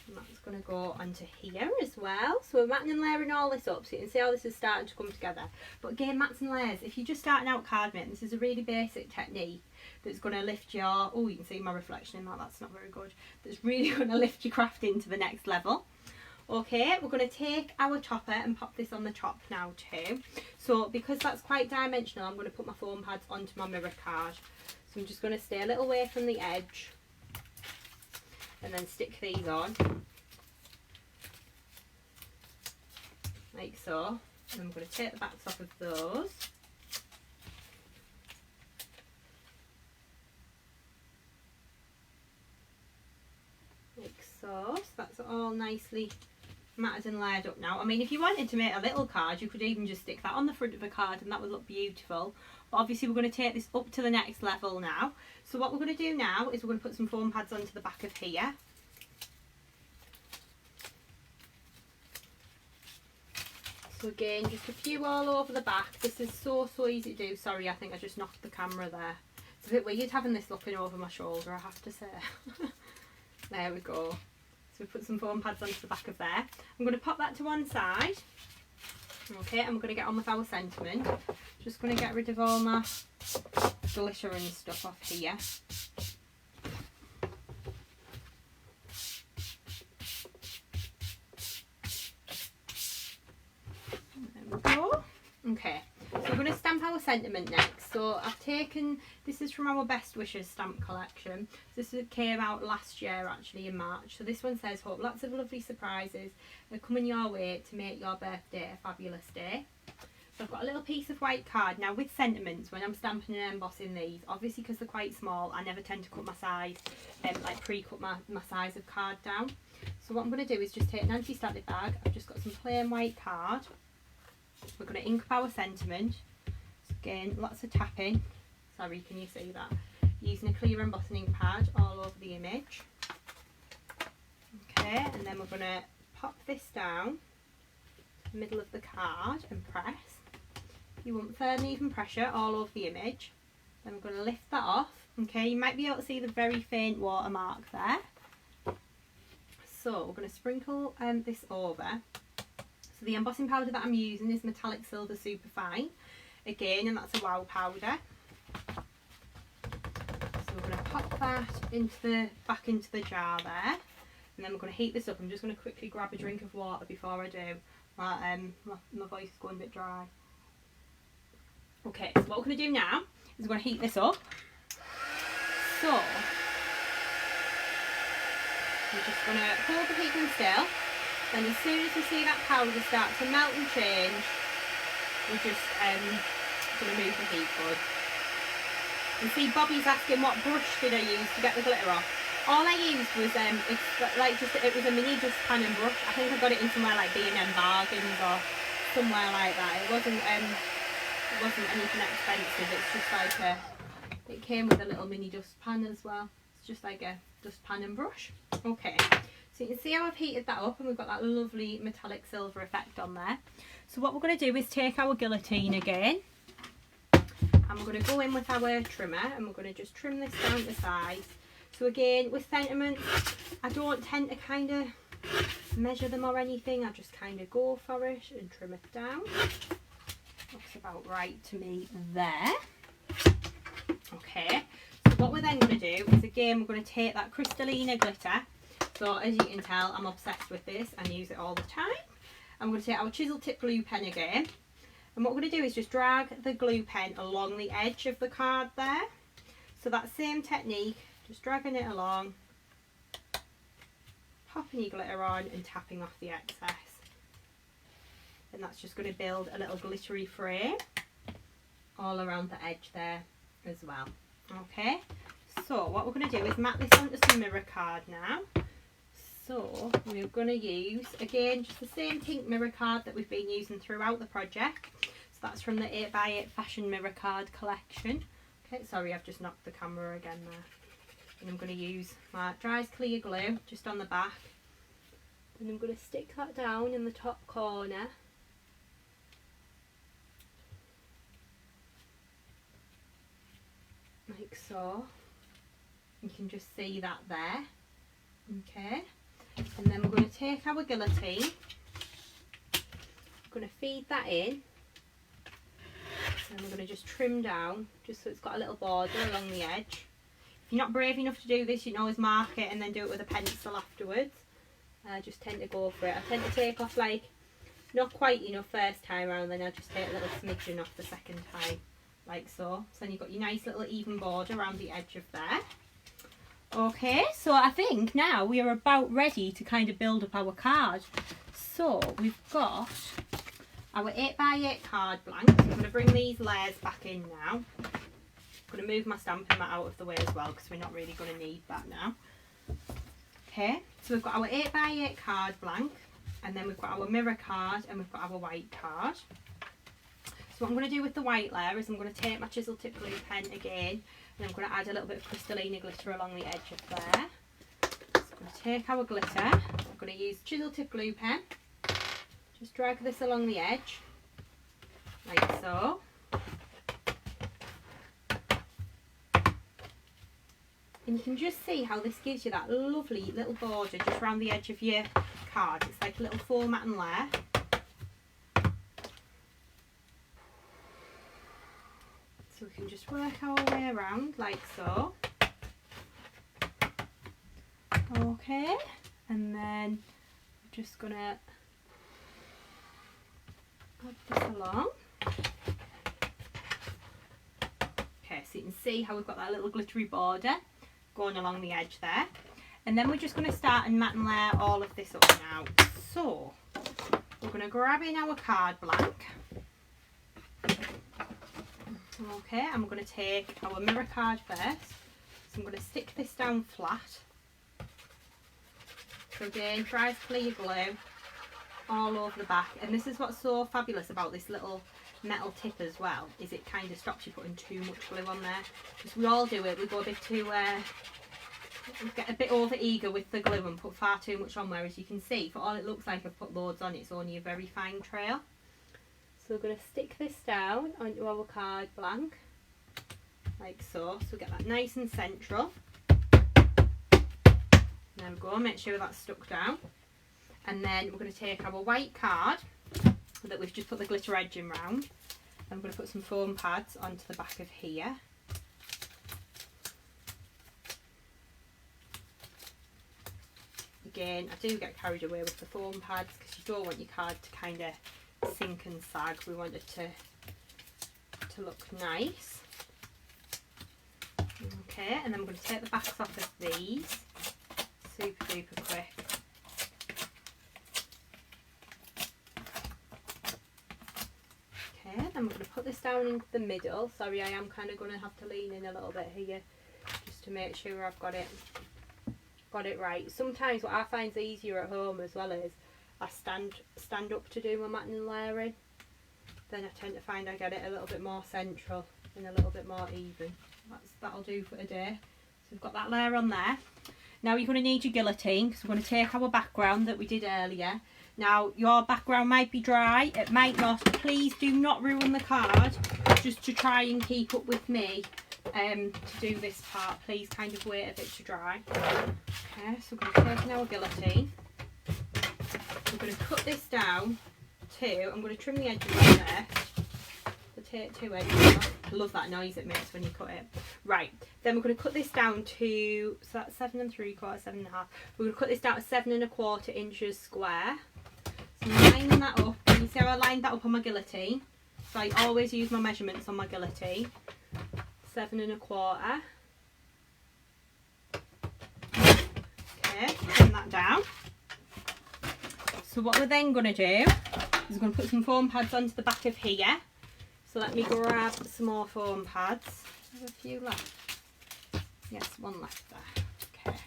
And that's going to go onto here as well. So we're matting and layering all this up so you can see how this is starting to come together. But again, mats and layers, if you're just starting out card making, this is a really basic technique that's going to lift your, oh, you can see my reflection in that, that's not very good. That's really going to lift your crafting to the next level. Okay, we're going to take our topper and pop this on the top now too. So because that's quite dimensional, I'm going to put my foam pads onto my mirror card. So I'm just going to stay a little way from the edge and then stick these on like so. And I'm going to take the backs off of those. Like so. So that's all nicely matted and layered up now. I mean, if you wanted to make a little card, you could even just stick that on the front of a card and that would look beautiful. But obviously we're going to take this up to the next level now. So what we're going to do now is we're going to put some foam pads onto the back of here. So again, just a few all over the back. This is so easy to do. Sorry, I think I just knocked the camera there. It's a bit weird having this looking over my shoulder, I have to say. There we go. So we put some foam pads onto the back of there. I'm going to pop that to one side. Okay, and we're going to get on with our sentiment. Just going to get rid of all my glitter and stuff off here. There we go. Okay, so we're going to stamp our sentiment next. So I've taken, this is from our Best Wishes stamp collection. This came out last year actually in March. So this one says, hope lots of lovely surprises are coming your way to make your birthday a fabulous day. So I've got a little piece of white card. Now with sentiments, when I'm stamping and embossing these, obviously because they're quite small, I never tend to cut my size, like pre-cut my size of card down. So what I'm going to do is just take an anti-static bag. I've just got some plain white card. We're going to ink up our sentiment. So again, lots of tapping. Sorry, can you see that? Using a clear embossing ink pad all over the image. Okay, and then we're going to pop this down the middle of the card and press. You want firm even pressure all over the image. Then we're going to lift that off. Okay, you might be able to see the very faint watermark there. So we're going to sprinkle this over. So the embossing powder that I'm using is metallic silver superfine. Again, and that's a wow powder. So we're going to pop that back into the jar there. And then we're going to heat this up. I'm just going to quickly grab a drink of water before I do. My voice is going a bit dry. Okay, so what we're going to do now is we're going to heat this up. So we're just going to hold the heating still. And as soon as we see that powder start to melt and change, we're just going to move the heat good. And see, Bobby's asking what brush did I use to get the glitter off. All I used was it was a mini just pan and brush. I think I got it in somewhere like B&M Bargains or somewhere like that. It wasn't anything expensive. It's just like it came with a little mini dustpan as well. It's just like a dustpan and brush. Okay, so you can see how I've heated that up and we've got that lovely metallic silver effect on there. So what we're going to do is take our guillotine again, and we're going to go in with our trimmer and we're going to just trim this down to size. So again, with sentiments, I don't tend to kind of measure them or anything. I just kind of go for it and trim it down. Looks about right to me there. Okay, so what we're then going to do is, again, we're going to take that Crystalina glitter. So as you can tell, I'm obsessed with this and use it all the time. I'm going to take our chisel tip glue pen again. And what we're going to do is just drag the glue pen along the edge of the card there. So that same technique, just dragging it along, popping your glitter on and tapping off the excess. And that's just going to build a little glittery frame all around the edge there as well. Okay, so what we're going to do is map this onto some mirror card now. So we're going to use, again, just the same pink mirror card that we've been using throughout the project. So that's from the 8x8 Fashion Mirror Card collection. Okay, sorry, I've just knocked the camera again there. And I'm going to use my Dries Clear glue just on the back. And I'm going to stick that down in the top corner. Like so. You can just see that there. Okay. And then we're going to take our guillotine, we're going to feed that in, and we're going to just trim down, just so it's got a little border along the edge. If you're not brave enough to do this, you can always mark it and then do it with a pencil afterwards. I just tend to go for it. I tend to take off like, not quite enough first time around, then I just take a little smidgen off the second time, like so. So then you've got your nice little even border around the edge of there. Okay, so I think now we are about ready to kind of build up our card. So we've got our 8x8 card blank. So I'm going to bring these layers back in now. I'm going to move my stamping mat out of the way as well because we're not really going to need that now. Okay, so we've got our 8x8 card blank, and then we've got our mirror card and we've got our white card. So what I'm going to do with the white layer is I'm going to take my chisel tip glue pen again, and I'm going to add a little bit of Crystalina glitter along the edge of there. So I'm going to take our glitter, I'm going to use chisel tip glue pen, just drag this along the edge, like so. And you can just see how this gives you that lovely little border just around the edge of your card. It's like a little formatting layer. So we can just work our way around like so. Okay, and then I'm just going to add this along. Okay, so you can see how we've got that little glittery border going along the edge there. And then we're just going to start and mat and layer all of this up now. So we're going to grab in our card blank. Okay, and we're going to take our mirror card first. So I'm going to stick this down flat. So again, Dries Clear glue all over the back. And this is what's so fabulous about this little metal tip as well, is it kind of stops you putting too much glue on there. Because we all do it, we go a bit too, get a bit over eager with the glue and put far too much on, whereas you can see, for all it looks like I've put loads on, it's only a very fine trail. So we're going to stick this down onto our card blank, like so, so we get that nice and central. There we go, make sure that's stuck down. And then we're going to take our white card that we've just put the glitter edging round, and I'm going to put some foam pads onto the back of here. Again, I do get carried away with the foam pads because you don't want your card to kind of sink and sag. We want it to look nice. Okay, and then I'm going to take the backs off of these super duper quick. Okay, then we're going to put this down into the middle. Sorry, I am kind of going to have to lean in a little bit here just to make sure I've got it right. Sometimes what I find is easier at home as well is I stand up to do my matting and layering, then I tend to find I get it a little bit more central and a little bit more even. That'll do for today. So we've got that layer on there. Now you're going to need your guillotine, because we're going to take our background that we did earlier. Now your background might be dry, it might not. Please do not ruin the card just to try and keep up with me to do this part. Please kind of wait a bit to dry. Okay, so we're going to take our guillotine. We're going to cut this down to, I'm going to trim the edges off there. So take 2 edges off. I love that noise it makes when you cut it. Right, then we're going to cut this down to, so that's 7 3/4, 7 1/2. We're going to cut this down to 7 1/4 inches square. So I'm lining that up. You see how I lined that up on my guillotine? So I always use my measurements on my guillotine. 7 1/4. Okay, trim that down. So what we're then going to do is we're going to put some foam pads onto the back of here. So let me grab some more foam pads. There's a few left. Yes, one left there. Okay.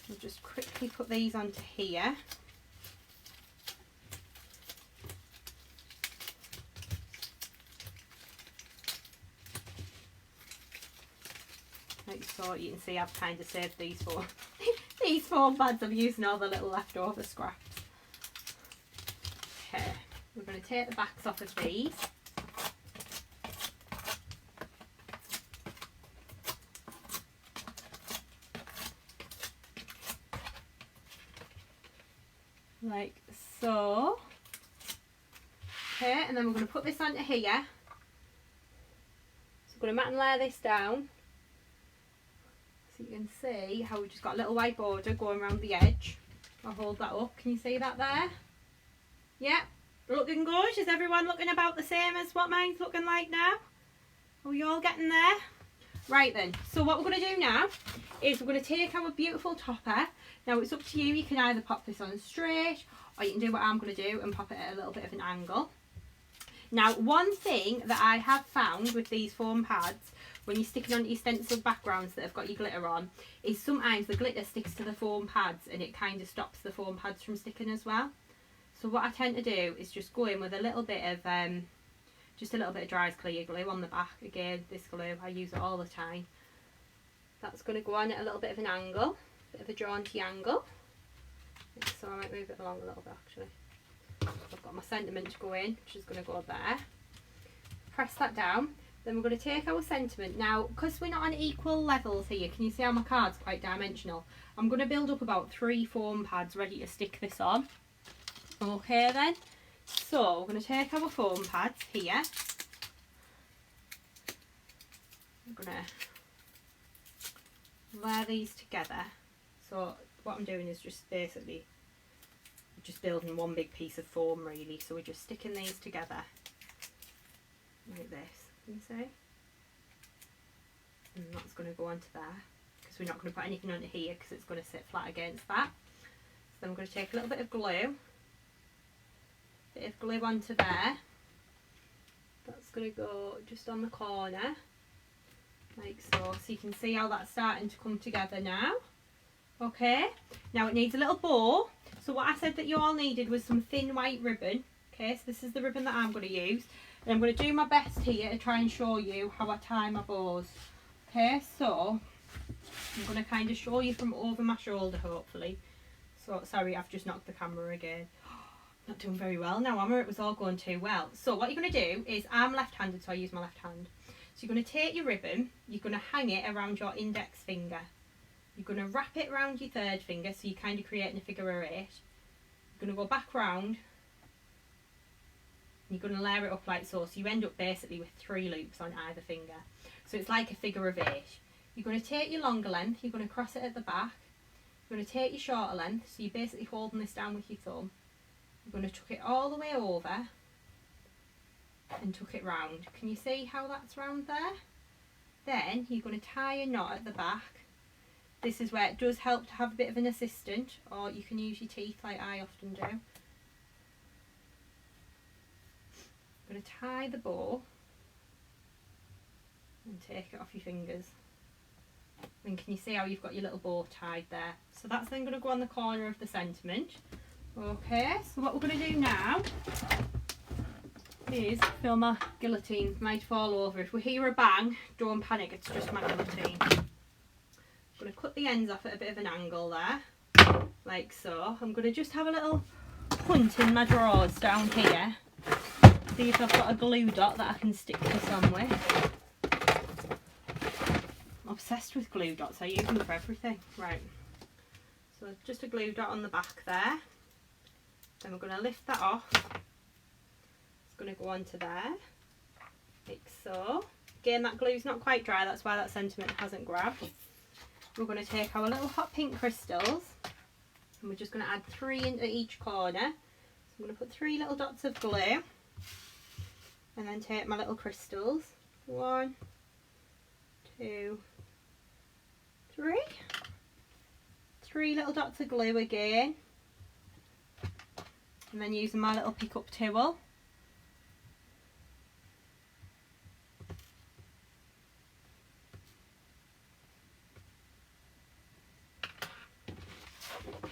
We'll just quickly put these onto here. Like so, you can see I've kind of saved these foam pads. I'm using all the little leftover scraps. Okay, we're going to take the backs off of these. Like so. Okay, and then we're going to put this onto here. So we're going to mat and layer this down. So you can see how we've just got a little white border going around the edge. I'll hold that up. Can you see that there? Yeah, looking good. Is everyone looking about the same as what mine's looking like now? Are we all getting there? Right then, so what we're going to do now is we're going to take our beautiful topper. Now it's up to you. You can either pop this on straight, or you can do what I'm going to do and pop it at a little bit of an angle. Now, one thing that I have found with these foam pads, when you're sticking onto your stencil backgrounds that have got your glitter on, is sometimes the glitter sticks to the foam pads and it kind of stops the foam pads from sticking as well. So what I tend to do is just go in with a little bit of dry as clear glue on the back. Again, this glue, I use it all the time. That's going to go on at a little bit of an angle, bit of a jaunty angle. So I might move it along a little bit actually. I've got my sentiment to go in, which is going to go there. Press that down. Then we're going to take our sentiment. Now, because we're not on equal levels here, can you see how my card's quite dimensional? I'm going to build up about 3 foam pads ready to stick this on. Okay then. So we're going to take our foam pads here. I'm going to layer these together. So what I'm doing is just basically just building one big piece of foam really. So we're just sticking these together like this. Can you see? And that's going to go onto there because we're not going to put anything onto here because it's going to sit flat against that. So then we're going to take a little bit of glue onto there. That's going to go just on the corner like so. So you can see how that's starting to come together now. Okay, now it needs a little bow. So what I said that you all needed was some thin white ribbon. Okay, so this is the ribbon that I'm going to use. And I'm going to do my best here to try and show you how I tie my bows. Okay, so I'm going to kind of show you from over my shoulder hopefully. So, sorry, I've just knocked the camera again. Not doing very well now, am I? It was all going too well. So what you're going to do is, I'm left-handed, so I use my left hand. So you're going to take your ribbon, you're going to hang it around your index finger. You're going to wrap it around your third finger, so you're kind of creating a figure of 8. You're going to go back round. You're going to layer it up like so, so you end up basically with 3 loops on either finger. So it's like a figure of 8. You're going to take your longer length, you're going to cross it at the back. You're going to take your shorter length, so you're basically holding this down with your thumb. You're going to tuck it all the way over and tuck it round. Can you see how that's round there? Then you're going to tie a knot at the back. This is where it does help to have a bit of an assistant, or you can use your teeth like I often do. I'm going to tie the bow and take it off your fingers. And can you see how you've got your little bow tied there? So that's then going to go on the corner of the sentiment. Okay, so what we're going to do now is fill my guillotine. Might fall over. If we hear a bang, don't panic, it's just my guillotine. I'm going to cut the ends off at a bit of an angle there, like so. I'm going to just have a little hunt in my drawers down here, see if I've got a glue dot that I can stick this on with. I'm obsessed with glue dots, I use them for everything. Right, so just a glue dot on the back there. Then we're going to lift that off. It's going to go onto there, like so. Again, that glue's not quite dry, that's why that sentiment hasn't grabbed. We're going to take our little hot pink crystals and we're just going to add 3 into each corner. So I'm going to put 3 little dots of glue and then take my little crystals. 1, 2, 3. 3 little dots of glue again. And then using my little pick up tool,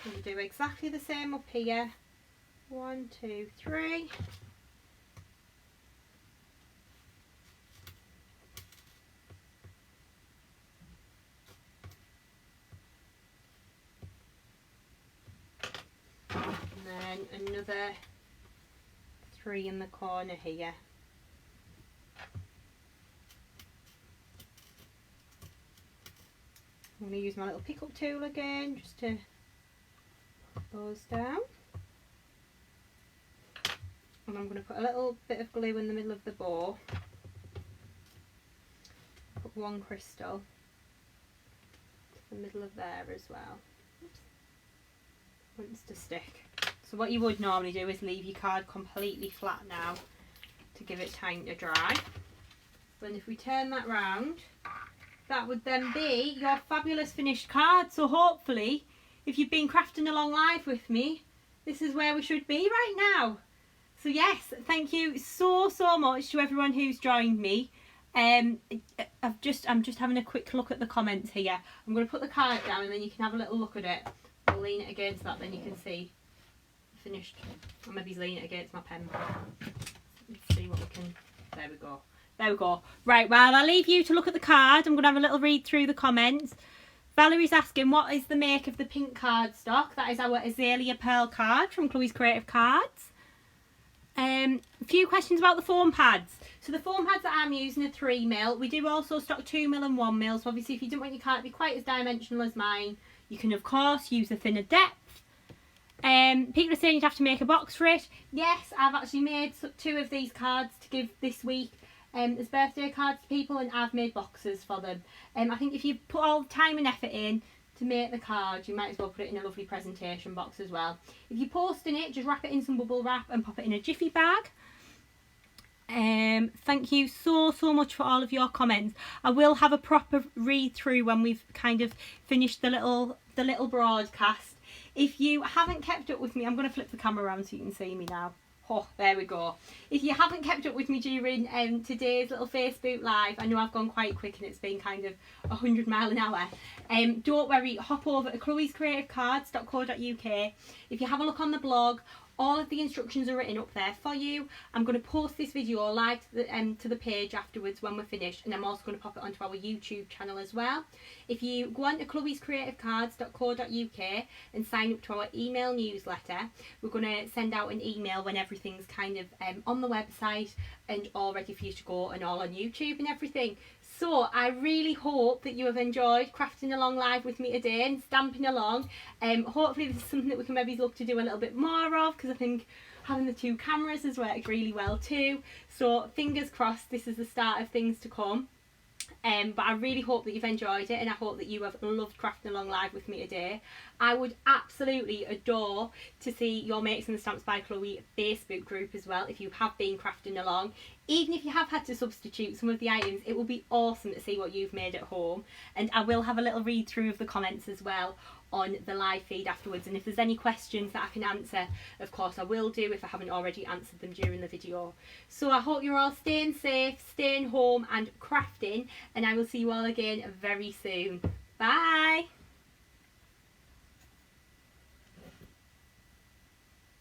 we'll do exactly the same up here. 1, 2, 3. And then another 3 in the corner here. I'm going to use my little pick up tool again just to put those down. And I'm going to put a little bit of glue in the middle of the bow. Put 1 crystal to the middle of there as well. Oops. Wants to stick. So what you would normally do is leave your card completely flat now to give it time to dry. Then if we turn that round, that would then be your fabulous finished card. So hopefully, if you've been crafting along live with me, this is where we should be right now. So yes, thank you so much to everyone who's joined me. I'm just having a quick look at the comments here. I'm going to put the card down and then you can have a little look at it. I'll lean it against that, then you can see finished. Or maybe lean it against my pen. Let's see what we can. There we go. There we go. Right, well, I'll leave you to look at the card. I'm going to have a little read through the comments. Valerie's asking, what is the make of the pink cardstock? That is our Azalea Pearl card from Chloe's Creative Cards. A few questions about the foam pads. So the foam pads that I'm using are 3mm. We do also stock 2mm and 1mm. So obviously if you don't want your card to be quite as dimensional as mine, you can of course use a thinner depth. People are saying you'd have to make a box for it. Yes, I've actually made 2 of these cards to give this week as birthday cards to people, and I've made boxes for them. I think if you put all the time and effort in to make the card, you might as well put it in a lovely presentation box as well. If you're posting it, just wrap it in some bubble wrap and pop it in a jiffy bag. Thank you so much for all of your comments. I will have a proper read through when we've kind of finished the little broadcast. If you haven't kept up with me, I'm going to flip the camera around so you can see me now. Oh, there we go. If you haven't kept up with me during today's little Facebook Live, I know I've gone quite quick and it's been kind of 100 miles an hour. Don't worry, hop over to chloescreativecards.co.uk. If you have a look on the blog, all of the instructions are written up there for you. I'm going to post this video live to the page afterwards when we're finished, and I'm also going to pop it onto our YouTube channel as well. If you go on to chloescreativecards.co.uk and sign up to our email newsletter, we're going to send out an email when everything's kind of on the website and all ready for you to go and all on YouTube and everything. So I really hope that you have enjoyed crafting along live with me today and stamping along. Hopefully this is something that we can maybe look to do a little bit more of, because I think having the 2 cameras has worked really well too. So fingers crossed this is the start of things to come. But I really hope that you've enjoyed it, and I hope that you have loved crafting along live with me today. I would absolutely adore to see your Makes and the Stamps by Chloe Facebook group as well if you have been crafting along. Even if you have had to substitute some of the items, it will be awesome to see what you've made at home. And I will have a little read through of the comments as well on the live feed afterwards, and if there's any questions that I can answer, of course I will do if I haven't already answered them during the video. So I hope you're all staying safe, staying home and crafting, and I will see you all again very soon. Bye!